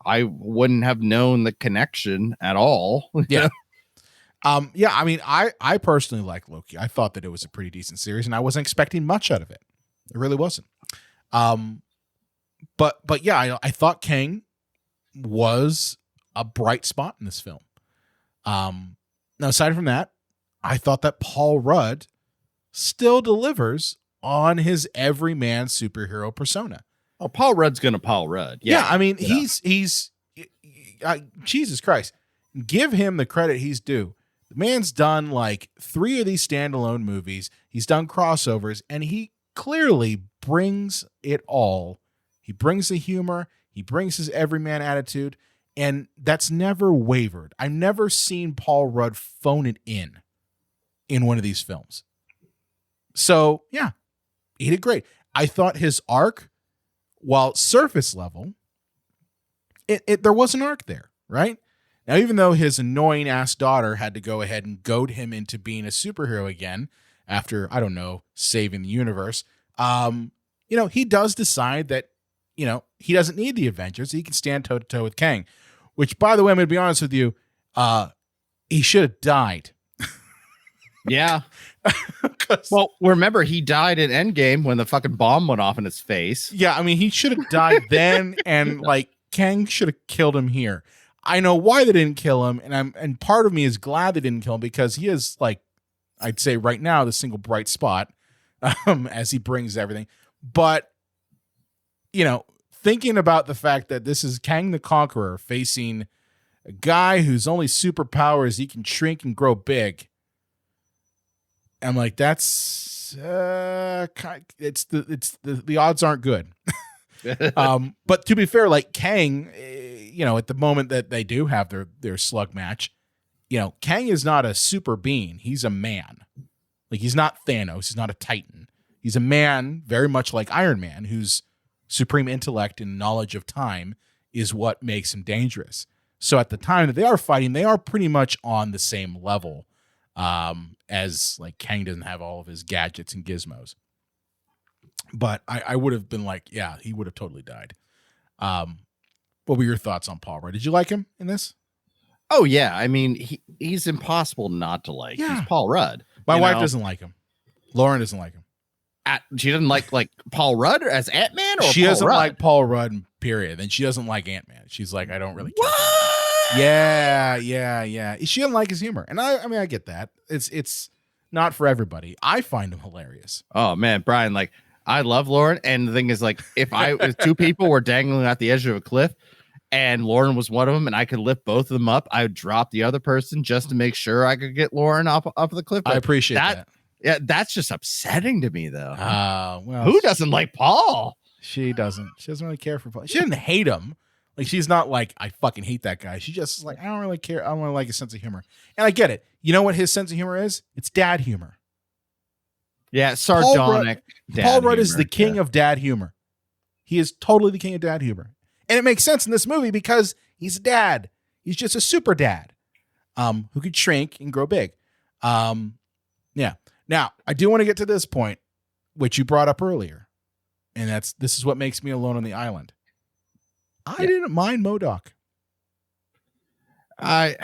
I wouldn't have known the connection at all. Yeah. Yeah, I mean, I personally like Loki. I thought that it was a pretty decent series, and I wasn't expecting much out of it. It really wasn't. But yeah, I thought Kang was a bright spot in this film. Now, aside from that, I thought that Paul Rudd still delivers on his everyman superhero persona. Oh, Paul Rudd's gonna Paul Rudd. Yeah, I mean, he's Jesus Christ, give him the credit he's due. The man's done like 3 of these standalone movies. He's done crossovers, and he clearly brings it all. He brings the humor. He brings his everyman attitude, and that's never wavered. I've never seen Paul Rudd phone it in one of these films. So yeah, he did great. I thought his arc, while surface level, there was an arc there, right? Now, even though his annoying ass daughter had to go ahead and goad him into being a superhero again after, I don't know, saving the universe, you know, he does decide that, you know, he doesn't need the Avengers. He can stand toe to toe with Kang, which, by the way, I'm going to be honest with you, he should have died. Yeah. Well, remember, he died in Endgame when the fucking bomb went off in his face. Yeah, I mean, he should have died then, and like Kang should have killed him here. I know why they didn't kill him, and part of me is glad they didn't kill him, because he is, like, I'd say right now, the single bright spot as he brings everything. But, you know, thinking about the fact that this is Kang the Conqueror facing a guy whose only superpower is he can shrink and grow big, I'm like, that's the odds aren't good. But to be fair, like Kang, you know, at the moment that they do have their slug match, you know, Kang is not a super being. He's a man. Like, he's not Thanos. He's not a Titan. He's a man, very much like Iron Man, whose supreme intellect and knowledge of time is what makes him dangerous. So at the time that they are fighting, they are pretty much on the same level, as like Kang doesn't have all of his gadgets and gizmos. But I would have been like, yeah, he would have totally died. What were your thoughts on Paul Rudd? Did you like him in this? Oh yeah, I mean he's impossible not to like. Yeah. He's Paul Rudd. My wife doesn't like him. Lauren doesn't like him. She doesn't like Paul Rudd as Antman, or she Paul doesn't Rudd? like Paul Rudd. Period. And she doesn't like Antman. She's like, I don't really care. What? Yeah. She doesn't like his humor, and I mean, I get that. It's not for everybody. I find him hilarious. Oh man, Brian, like I love Lauren, and the thing is, like, if two people were dangling at the edge of a cliff, and Lauren was one of them, and I could lift both of them up, I would drop the other person just to make sure I could get Lauren up the cliff. I appreciate that. Yeah, that's just upsetting to me, though. Well, who doesn't like Paul? She doesn't. She doesn't really care for Paul. She didn't hate him. Like, she's not like, I fucking hate that guy. She just is like, I don't really care. I don't really like his sense of humor. And I get it. You know what his sense of humor is? It's dad humor. Yeah, sardonic. Paul Rudd is the king of dad humor. He is totally the king of dad humor. And it makes sense in this movie because he's a dad. He's just a super dad who could shrink and grow big. Yeah. Now, I do want to get to this point, which you brought up earlier. And this is what makes me alone on the island. I didn't mind Modoc. I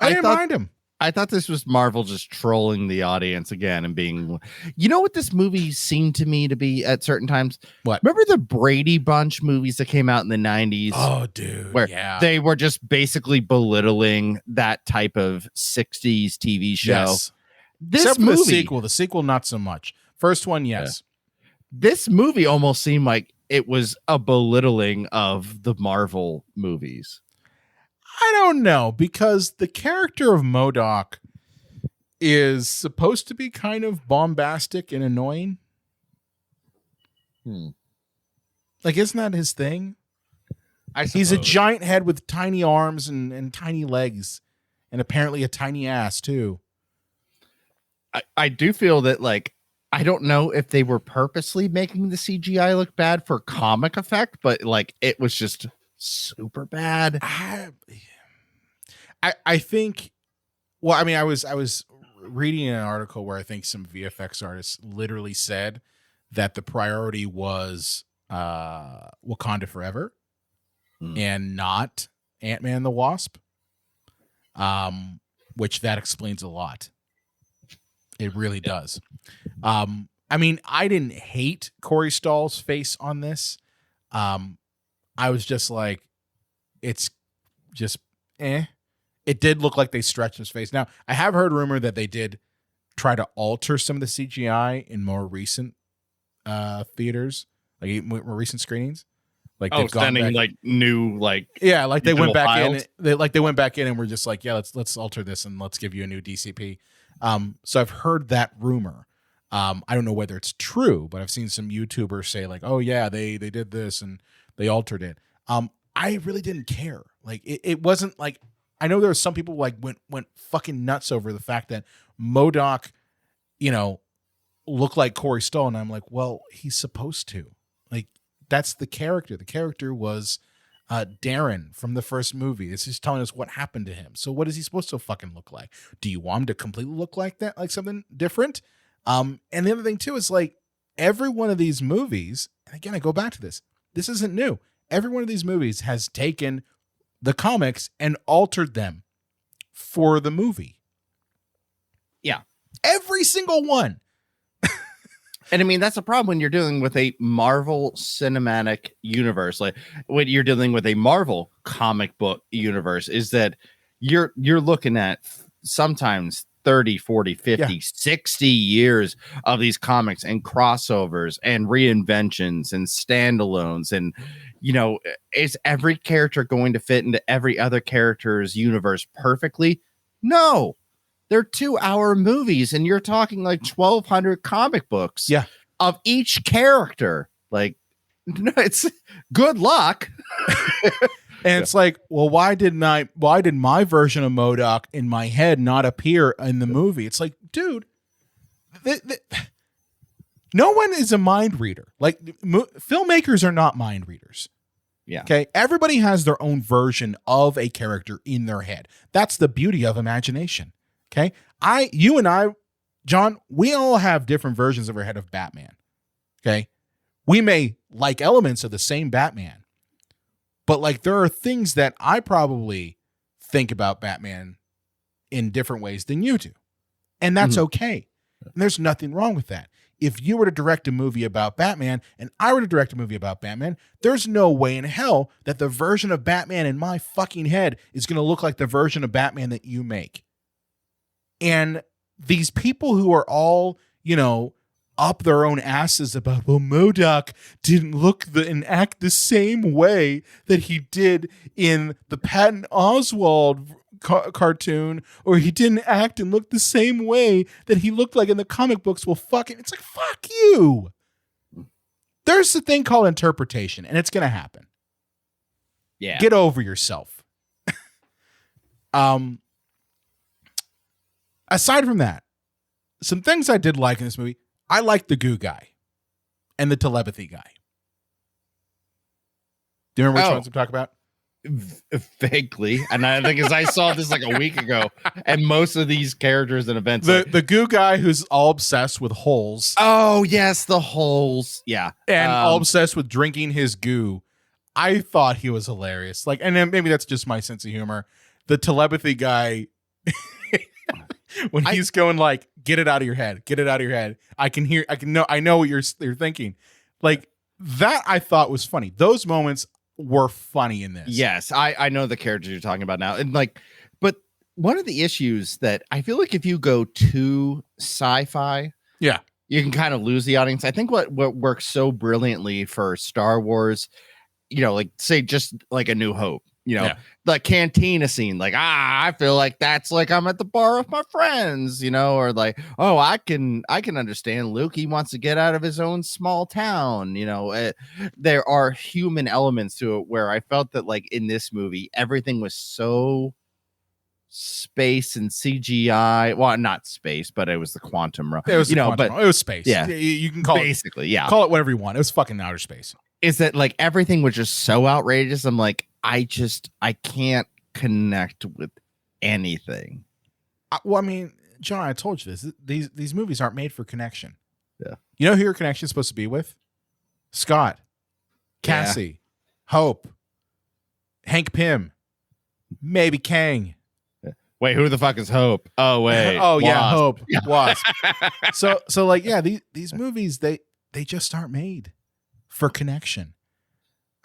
didn't mind him. I thought this was Marvel just trolling the audience again and being, you know what this movie seemed to me to be at certain times? What? Remember the Brady Bunch movies that came out in the 90s? Oh, dude. Where they were just basically belittling that type of 60s TV show. Yes. This Except movie, for the sequel, not so much. First one, yes. This movie almost seemed like it was a belittling of the Marvel movies. I don't know, because the character of Modoc is supposed to be kind of bombastic and annoying. Like, isn't that his thing? He's a giant head with tiny arms and tiny legs, and apparently a tiny ass too. I do feel that, like, I don't know if they were purposely making the CGI look bad for comic effect, but like it was just super bad. I think, well, I mean, I was reading an article where I think some VFX artists literally said that the priority was Wakanda Forever and not Ant-Man and the Wasp, which that explains a lot. It really does. I mean, I didn't hate Corey Stoll's face on this. I was just like, it's just It did look like they stretched his face. Now, I have heard rumor that they did try to alter some of the CGI in more recent theaters, like more recent screenings. Like they've gone back, like new, like like they went back files. in. They went back in and were just like, yeah, let's alter this and let's give you a new DCP. So I've heard that rumor. I don't know whether it's true, but I've seen some YouTubers say like, oh yeah, they did this and they altered it. I really didn't care. Like it wasn't like, I know there were some people like went fucking nuts over the fact that Modoc, looked like Corey Stoll, and I'm like, well, he's supposed to. Like, that's the character. The character was Darren from the first movie. It's just telling us what happened to him. So what is he supposed to fucking look like? Do you want him to completely look like that, like something different? And the other thing too is like every one of these movies, and again, I go back to this. This isn't new. Every one of these movies has taken the comics and altered them for the movie. Yeah. Every single one. And I mean, that's a problem when you're dealing with a Marvel cinematic universe. Like when you're dealing with a Marvel comic book universe, is that you're looking at sometimes 30, 40, 50, 60 years of these comics and crossovers and reinventions and standalones. And, is every character going to fit into every other character's universe perfectly? No. They're 2-hour movies, and you're talking like 1,200 comic books of each character. Like, it's good luck. And it's like, well, why did my version of Modoc in my head not appear in the movie? It's like, dude, no one is a mind reader. Like, filmmakers are not mind readers. Yeah. Okay. Everybody has their own version of a character in their head. That's the beauty of imagination. Okay. You and I, John, we all have different versions of our head of Batman. Okay. We may like elements of the same Batman, but like there are things that I probably think about Batman in different ways than you do. And that's okay. And there's nothing wrong with that. If you were to direct a movie about Batman and I were to direct a movie about Batman, there's no way in hell that the version of Batman in my fucking head is going to look like the version of Batman that you make. And these people who are all, you know, up their own asses about, well, Modoc didn't look and act the same way that he did in the Patton Oswalt cartoon, or he didn't act and look the same way that he looked like in the comic books. Well, fuck it. It's like, fuck you. There's a thing called interpretation, and it's going to happen. Yeah. Get over yourself. Aside from that, some things I did like in this movie. I like the goo guy and the telepathy guy. Do you remember which ones I'm talking about? Vaguely. And I think as I saw this like a week ago, and most of these characters and events. The goo guy who's all obsessed with holes. Oh, yes, the holes. Yeah. And all obsessed with drinking his goo. I thought he was hilarious. Like, and then maybe that's just my sense of humor. The telepathy guy, when he's going like, get it out of your head, get it out of your head. I know what you're thinking. Like that I thought was funny. Those moments were funny in this. Yes, I know the characters you're talking about now. And like, but one of the issues that I feel like if you go too sci-fi, yeah, you can kind of lose the audience. I think what works so brilliantly for Star Wars, you know, like say just like A New Hope, you know, the cantina scene, like, I feel like that's like I'm at the bar with my friends, you know, or like, oh, I can understand Luke. He wants to get out of his own small town. You know, there are human elements to it where I felt that like in this movie, everything was so space and CGI. Well, not space, but it was the quantum realm. It was, you know, but it was space. Yeah, you can call basically, call it whatever you want. It was fucking outer space. Is that like everything was just so outrageous? I'm like, I can't connect with anything. Well, I mean, John, I told you this. These movies aren't made for connection. Yeah. You know who your connection is supposed to be with? Scott, Cassie, Hope, Hank Pym, maybe Kang. Wait, who the fuck is Hope? Oh, wait. Oh, yeah, Hope. Yeah. Wasp. So like, yeah, these movies, they just aren't made for connection.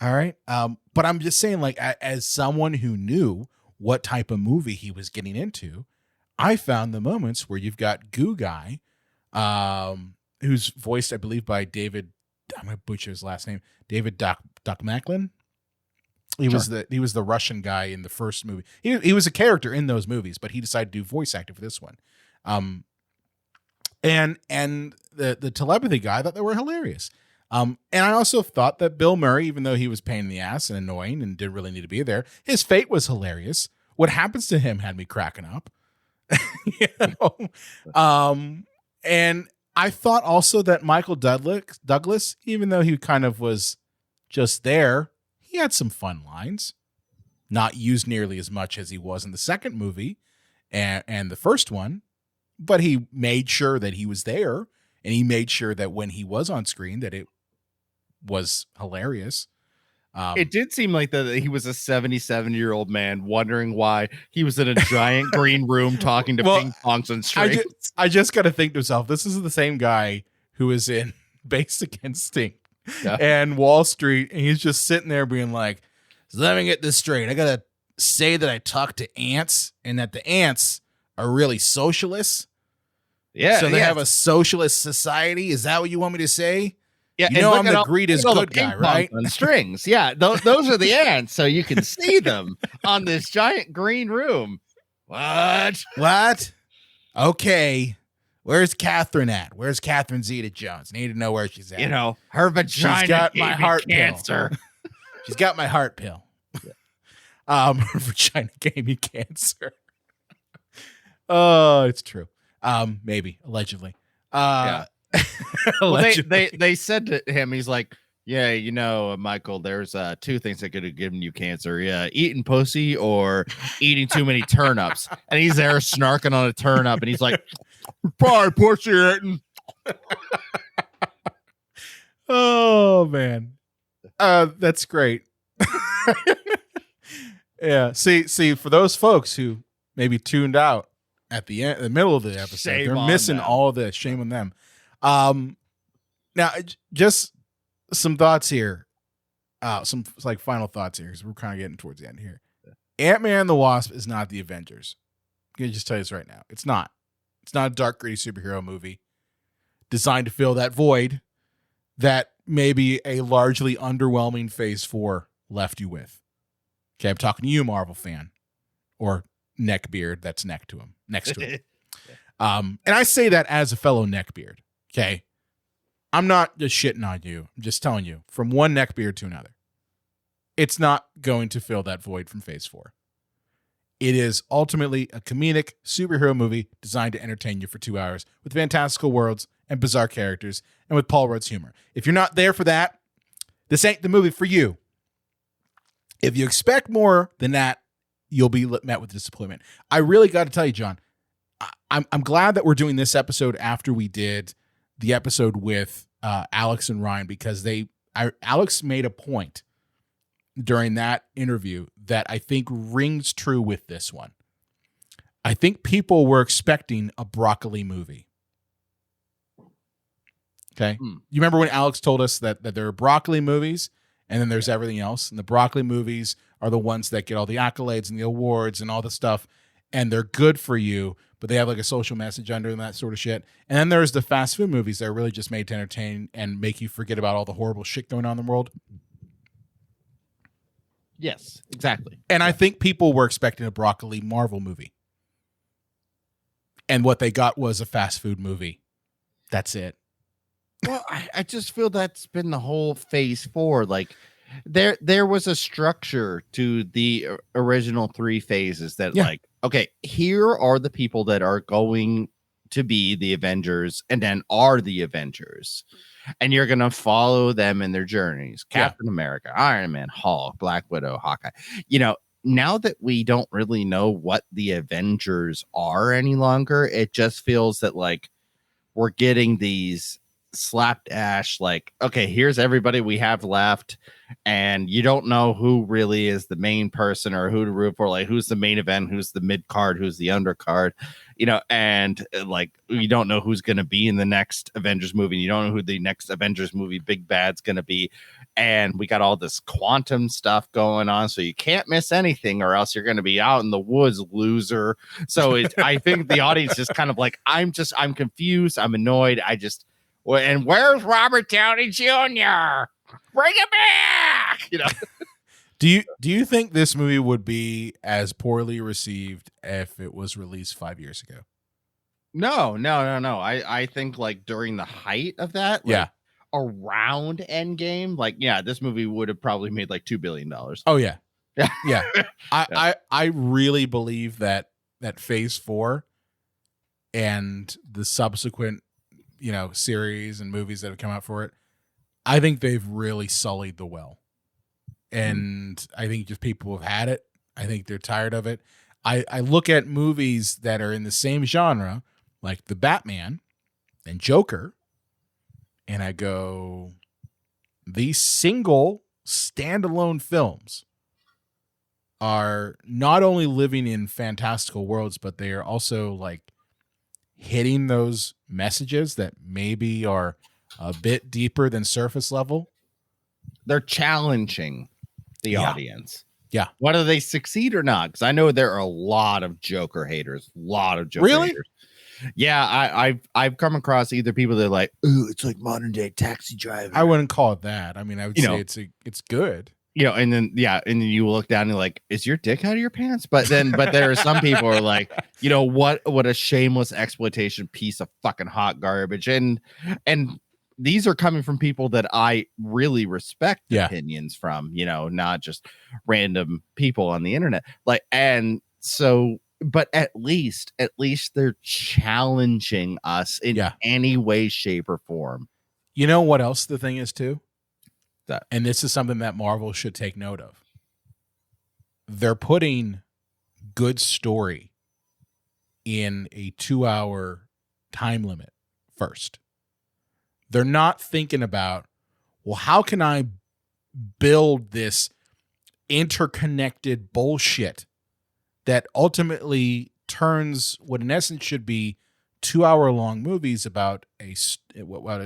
All right. But I'm just saying, like, as someone who knew what type of movie he was getting into, I found the moments where you've got Goo Guy, who's voiced, I believe, by David, I'm going to butcher his last name, David Doc-Macklin. He was the Russian guy in the first movie. He was a character in those movies, but he decided to do voice acting for this one. And the telepathy guy, I thought they were hilarious. And I also thought that Bill Murray, even though he was a pain in the ass and annoying and didn't really need to be there, his fate was hilarious. What happens to him had me cracking up. You know? And I thought also that Michael Douglas, even though he kind of was just there, he had some fun lines. Not used nearly as much as he was in the second movie and the first one, but he made sure that he was there, and he made sure that when he was on screen that it was hilarious. It did seem like that he was a 77-year-old man wondering why he was in a giant green room talking to ping pongs and strings. I just got to think to myself, this is the same guy who is in Basic Instinct and Wall Street, and he's just sitting there being like, let me get this straight. I got to say that I talked to ants and that the ants are really socialists. Yeah. So they have a socialist society. Is that what you want me to say? Yeah, you know I'm the greatest good guy, right? Strings. Yeah, those are the ants, so you can see them on this giant green room. What? Okay. Where's Catherine at? Where's Catherine Zeta-Jones? Need to know where she's at. You know, her vagina she's got my heart cancer. She's got my heart pill. Her vagina gave me cancer. Oh, it's true. Maybe allegedly. Yeah. Well, they said to him, he's like, yeah, you know, Michael, there's two things that could have given you cancer. Yeah, eating pussy or eating too many turnips. And he's there snarking on a turnip, and he's like, probably pussy eating. Oh man, that's great. Yeah. See, for those folks who maybe tuned out at the end, the middle of the episode, Shame they're on missing them. all this. Shame on them. Now just some thoughts here. Some like final thoughts here because we're kind of getting towards the end here. Antman and the Wasp is not the Avengers. I'm gonna just tell you this right now. It's not. It's not a dark, gritty superhero movie designed to fill that void that maybe a largely underwhelming Phase 4 left you with. Okay, I'm talking to you, Marvel fan, or neckbeard that's next to him. And I say that as a fellow neckbeard. Okay, I'm not just shitting on you. I'm just telling you, from one neckbeard to another, it's not going to fill that void from Phase 4. It is ultimately a comedic superhero movie designed to entertain you for 2 hours with fantastical worlds and bizarre characters and with Paul Rudd's humor. If you're not there for that, this ain't the movie for you. If you expect more than that, you'll be met with disappointment. I really got to tell you, John, I'm glad that we're doing this episode after we did the episode with Alex and Ryan, because Alex made a point during that interview that I think rings true with this one. I think people were expecting a broccoli movie. Okay. You remember when Alex told us that there are broccoli movies and then there's everything else, and the broccoli movies are the ones that get all the accolades and the awards and all the stuff, and they're good for you, but they have like a social message under them, that sort of shit. And then there's the fast food movies that are really just made to entertain and make you forget about all the horrible shit going on in the world. Yes, exactly. And I think people were expecting a broccoli Marvel movie. And what they got was a fast food movie. That's it. Well, I just feel that's been the whole Phase 4. Like there was a structure to the original 3 phases that like, okay, here are the people that are going to be the Avengers and then are the Avengers. And you're going to follow them in their journeys. Captain America, Iron Man, Hulk, Black Widow, Hawkeye. You know, now that we don't really know what the Avengers are any longer, it just feels that like we're getting these slapdash, like, okay, here's everybody we have left. And you don't know who really is the main person or who to root for. Like, who's the main event, who's the mid card, who's the undercard, you know, and like, you don't know who's going to be in the next Avengers movie. And you don't know who the next Avengers movie big bad's going to be. And we got all this quantum stuff going on. So you can't miss anything or else you're going to be out in the woods, loser. So I think the audience is kind of like, I'm confused. I'm annoyed. And where's Robert Downey Jr.? Bring him back. You know. Do you think this movie would be as poorly received if it was released 5 years ago? No. I think like during the height of that, like, around Endgame, like this movie would have probably made like $2 billion. Oh yeah. I really believe that Phase 4 and the subsequent, you know, series and movies that have come out for it, I think they've really sullied the well. And I think just people have had it. I think they're tired of it. I look at movies that are in the same genre, like the Batman and Joker, and I go, these single standalone films are not only living in fantastical worlds, but they are also like hitting those messages that maybe are a bit deeper than surface level. They're challenging the audience. Yeah. Whether they succeed or not, because I know there are a lot of Joker haters. Really? Haters. Yeah, I've come across either people that are like, ooh, it's like modern day Taxi Driver. I wouldn't call it that. I mean, I would say it's good. You know, and then you look down and you're like, is your dick out of your pants? But there are some people who are like, you know, what a shameless exploitation piece of fucking hot garbage. And these are coming from people that I really respect opinions from, you know, not just random people on the internet. Like, and so, but at least they're challenging us in any way, shape, or form. You know what else the thing is too? That, and this is something that Marvel should take note of. They're putting good story in a 2-hour time limit first. They're not thinking about well, how can I build this interconnected bullshit that ultimately turns what in essence should be 2-hour-long movies about a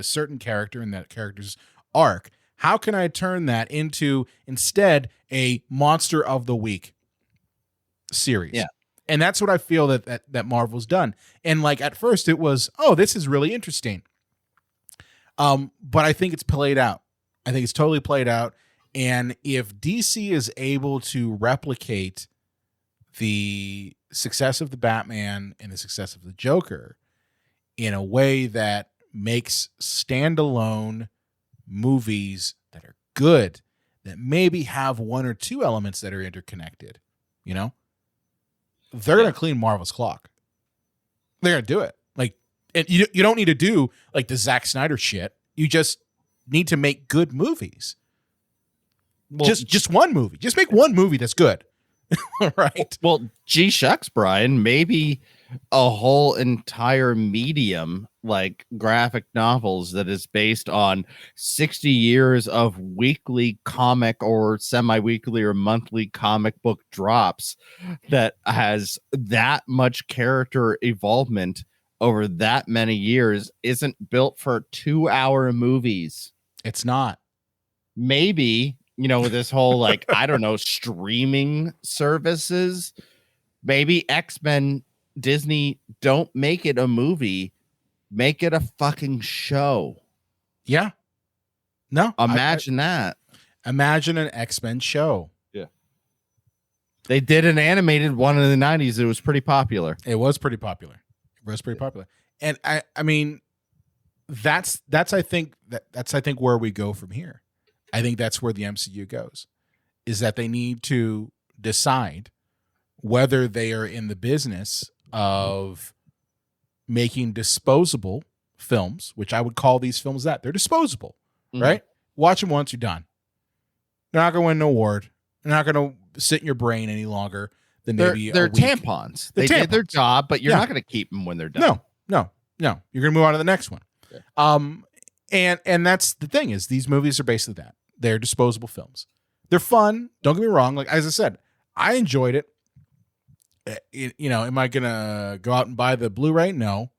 certain character and that character's arc. How can I turn that into instead a monster of the week series? Yeah. And that's what I feel that Marvel's done. And like at first it was, oh, this is really interesting. But I think it's played out. I think it's totally played out. And if DC is able to replicate the success of the Batman and the success of the Joker in a way that makes standalone movies that are good, that maybe have one or two elements that are interconnected, you know, they're going to clean Marvel's clock. They're going to do it. Like, and you don't need to do like the Zack Snyder shit. You just need to make good movies. Well, just one movie. Just make one movie that's good. Right. Well, gee shucks, Brian, maybe a whole entire medium like graphic novels that is based on 60 years of weekly comic or semi-weekly or monthly comic book drops that has that much character evolvement over that many years isn't built for 2-hour movies. It's not. Maybe, you know, this whole like, I don't know, streaming services, maybe X-Men, Disney, don't make it a movie, make it a fucking show. Yeah. No. Imagine that. Imagine an X-Men show. Yeah. They did an animated one in the 90s. It was pretty popular. It was pretty popular. And I mean, that's I think where we go from here. I think that's where the MCU goes, is that they need to decide whether they are in the business of making disposable films, which I would call these films that. They're disposable, right? Watch them once, you're done. They're not going to win an award. They're not going to sit in your brain any longer than maybe they're a week. tampons. They did their job, but you're not going to keep them when they're done. No. You're going to move on to the next one. Yeah. And that's the thing, is these movies are basically that. They're disposable films. They're fun. Don't get me wrong. Like, as I said, I enjoyed it. You know, am I going to go out and buy the Blu-ray? No.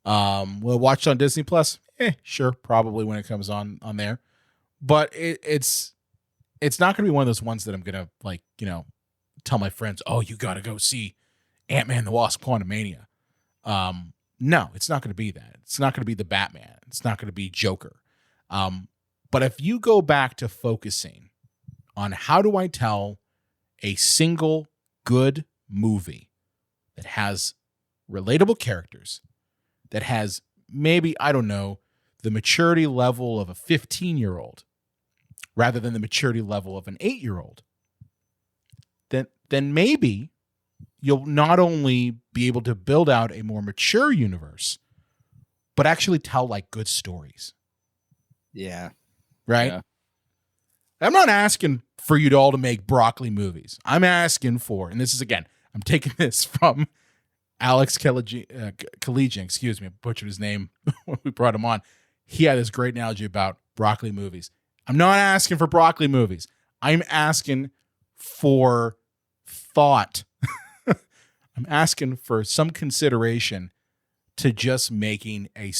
Will I watch it on Disney Plus? Sure. Probably when it comes on there. But it's not going to be one of those ones that I'm going to, like, you know, tell my friends, oh, you got to go see Antman the Wasp Quantumania. No, it's not going to be that. It's not going to be the Batman. It's not going to be Joker. But if you go back to focusing on how do I tell a single good movie that has relatable characters, that has maybe, I don't know, the maturity level of a 15-year-old rather than the maturity level of an 8-year-old, then maybe you'll not only be able to build out a more mature universe, but actually tell like good stories. Yeah. Right? Yeah. I'm not asking for you to all to make broccoli movies. I'm asking for, and this is, again, I'm taking this from Alex Collegian, excuse me, I butchered his name when we brought him on. He had this great analogy about broccoli movies. I'm not asking for broccoli movies. I'm asking for thought. I'm asking for some consideration to just making a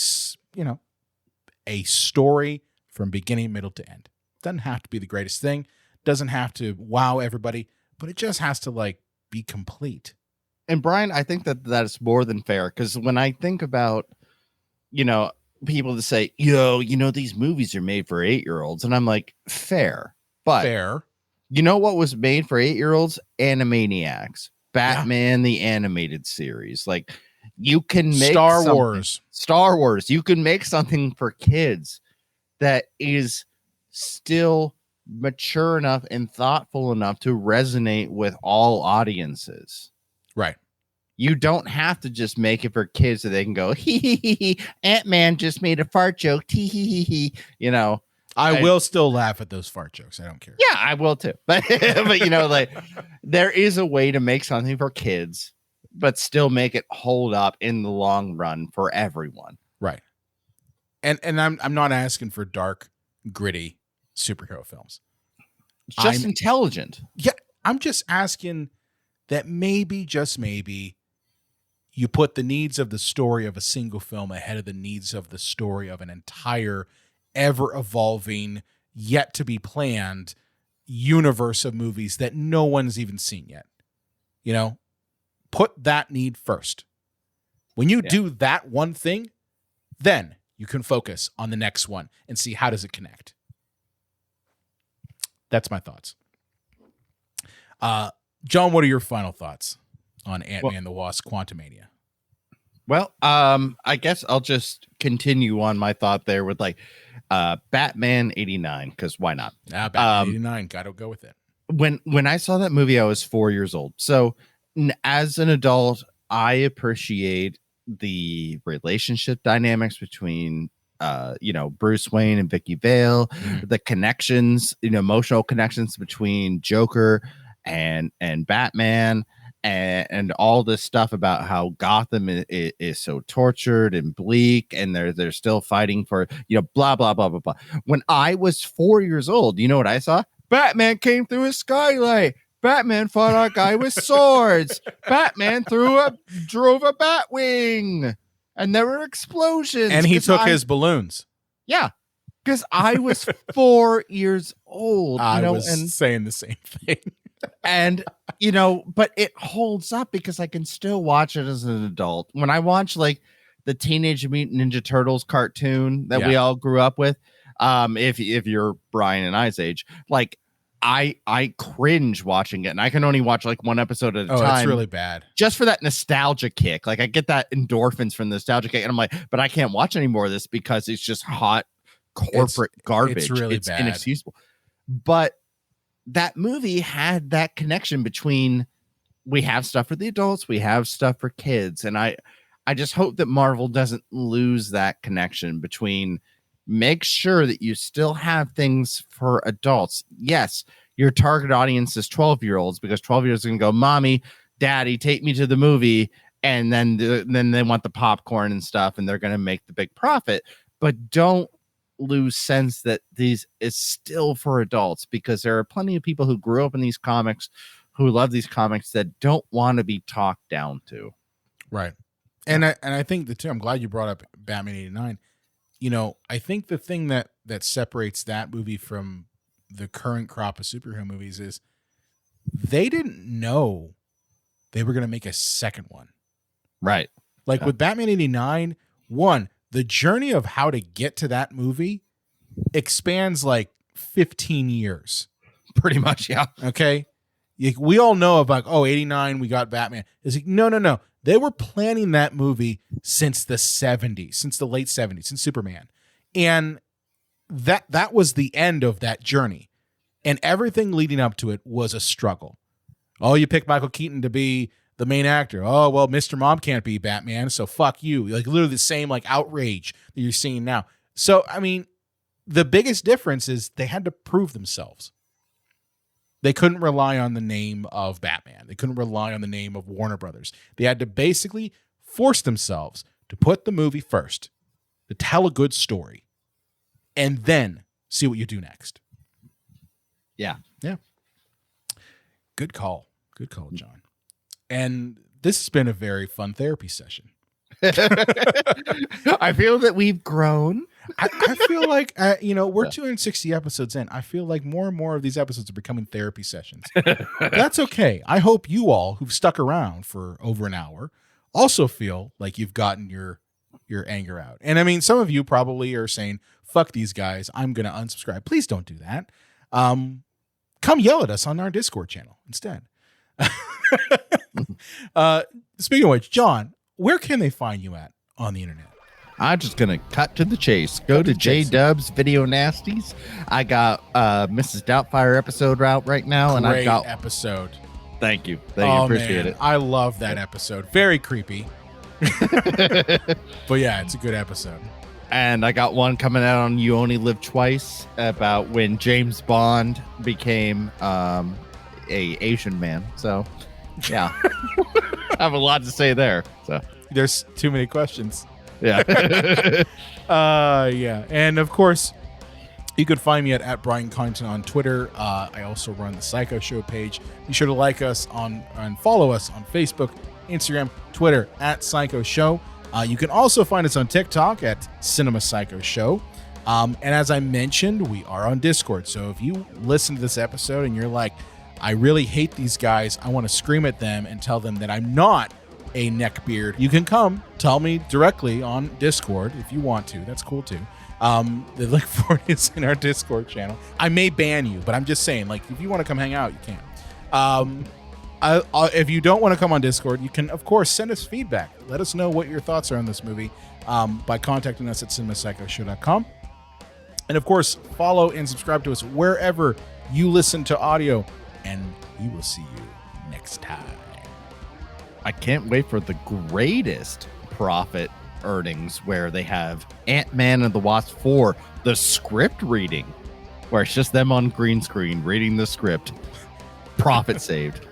story from beginning, middle to end. Doesn't have to be the greatest thing. Doesn't have to wow everybody, but it just has to like be complete. And Brian, I think that is more than fair, because when I think about, you know, people that say, yo, you know, these movies are made for 8-year-olds, and I'm like, fair, but you know what was made for 8-year-olds? Animaniacs, Batman, the animated series. Like, you can make Star Wars. You can make something for kids that is still mature enough and thoughtful enough to resonate with all audiences. Right. You don't have to just make it for kids so they can go, hee, Ant-Man just made a fart joke. Hee. You know, I will still laugh at those fart jokes. I don't care. Yeah, I will too. But you know, like, there is a way to make something for kids, but still make it hold up in the long run for everyone. Right. And I'm not asking for dark gritty superhero films. It's just intelligent. Yeah, I'm just asking that maybe, just maybe, you put the needs of the story of a single film ahead of the needs of the story of an entire, ever-evolving, yet-to-be-planned universe of movies that no one's even seen yet. You know? Put that need first. When you do that one thing, then you can focus on the next one and see how does it connect. That's my thoughts. John, what are your final thoughts on Ant-Man the Wasp: Quantumania? Well, I guess I'll just continue on my thought there with like Batman 89, because why not? Batman 89, gotta go with it. When I saw that movie, I was 4 years old. So as an adult, I appreciate the relationship dynamics between Bruce Wayne and Vicky Vale, the connections, emotional connections between Joker and Batman, and all this stuff about how Gotham is so tortured and bleak, and they're still fighting for blah blah blah blah blah. When I was 4 years old, you know what I saw? Batman came through a skylight. Batman fought a guy with swords. Batman drove a Batwing, and there were explosions. And he took his balloons. Yeah, because I was 4 years old. I was saying the same thing. And but it holds up because I can still watch it as an adult. When I watch like the Teenage Mutant Ninja Turtles cartoon that we all grew up with, if you're Brian and I's age, like I cringe watching it, and I can only watch like one episode at a time. It's really bad. Just for that nostalgia kick. Like I get that endorphins from the nostalgia kick, and I'm like, but I can't watch any more of this because it's just hot corporate garbage. It's really it's bad. Inexcusable. But that movie had that connection between we have stuff for the adults, we have stuff for kids, and I just hope that Marvel doesn't lose that connection between. Make sure that you still have things for adults. Yes, your target audience is 12-year-olds because 12-year-olds are going to go, Mommy, Daddy, take me to the movie. And then they want the popcorn and stuff, and they're going to make the big profit. But don't lose sense that these is still for adults, because there are plenty of people who grew up in these comics, who love these comics, that don't want to be talked down to. Right. And I think I'm glad you brought up Batman 89. I think the thing that separates that movie from the current crop of superhero movies is they didn't know they were going to make a second one. Right. Like with Batman 89, the journey of how to get to that movie expands like 15 years. Pretty much, yeah. Okay? We all know about, 89, we got Batman. It's like, no. They were planning that movie since the 70s, since the late 70s, since Superman. And that was the end of that journey. And everything leading up to it was a struggle. Oh, you pick Michael Keaton to be the main actor. Oh, well, Mr. Mom can't be Batman, so fuck you. Like literally the same like outrage that you're seeing now. So, I mean, the biggest difference is they had to prove themselves. They couldn't rely on the name of Batman. They couldn't rely on the name of Warner Brothers. They had to basically force themselves to put the movie first, to tell a good story, and then see what you do next. Yeah. Yeah. Good call. Good call, John. And this has been a very fun therapy session. I feel that we've grown. I feel like, we're 260 episodes in. I feel like more and more of these episodes are becoming therapy sessions. That's okay. I hope you all who've stuck around for over an hour also feel like you've gotten your anger out. And I mean, some of you probably are saying, fuck these guys, I'm going to unsubscribe. Please don't do that. Come yell at us on our Discord channel instead. Speaking of which, John, where can they find you at on the internet? I'm just going to cut to the chase. Go to J-Dub's Video Nasties. I got Mrs. Doubtfire episode out right now. Great and I've got episode. Thank you. Appreciate it. I love that episode. Very creepy. But yeah, it's a good episode. And I got one coming out on You Only Live Twice about when James Bond became a Asian man. So, yeah. I have a lot to say there. So there's too many questions. Yeah. Yeah. And of course, You can find me at Brian Connington on Twitter. I also run the Psycho Show page. Be sure to like us and follow us on Facebook, Instagram, Twitter at Psycho Show. You can also find us on TikTok at Cinema Psycho Show. And as I mentioned, we are on Discord. So if you listen to this episode and you're like, I really hate these guys, I want to scream at them and tell them that I'm not a neckbeard, you can come tell me directly on Discord if you want to. That's cool too. The link for it is in our Discord channel. I may ban you, but I'm just saying, like, if you want to come hang out, you can. If you don't want to come on Discord, you can, of course, send us feedback. Let us know what your thoughts are on this movie by contacting us at cinemapsychoshow.com. And, of course, follow and subscribe to us wherever you listen to audio. And we will see you next time. I can't wait for the greatest profit earnings where they have Antman and the Wasp 4, the script reading, where it's just them on green screen reading the script. Profit saved.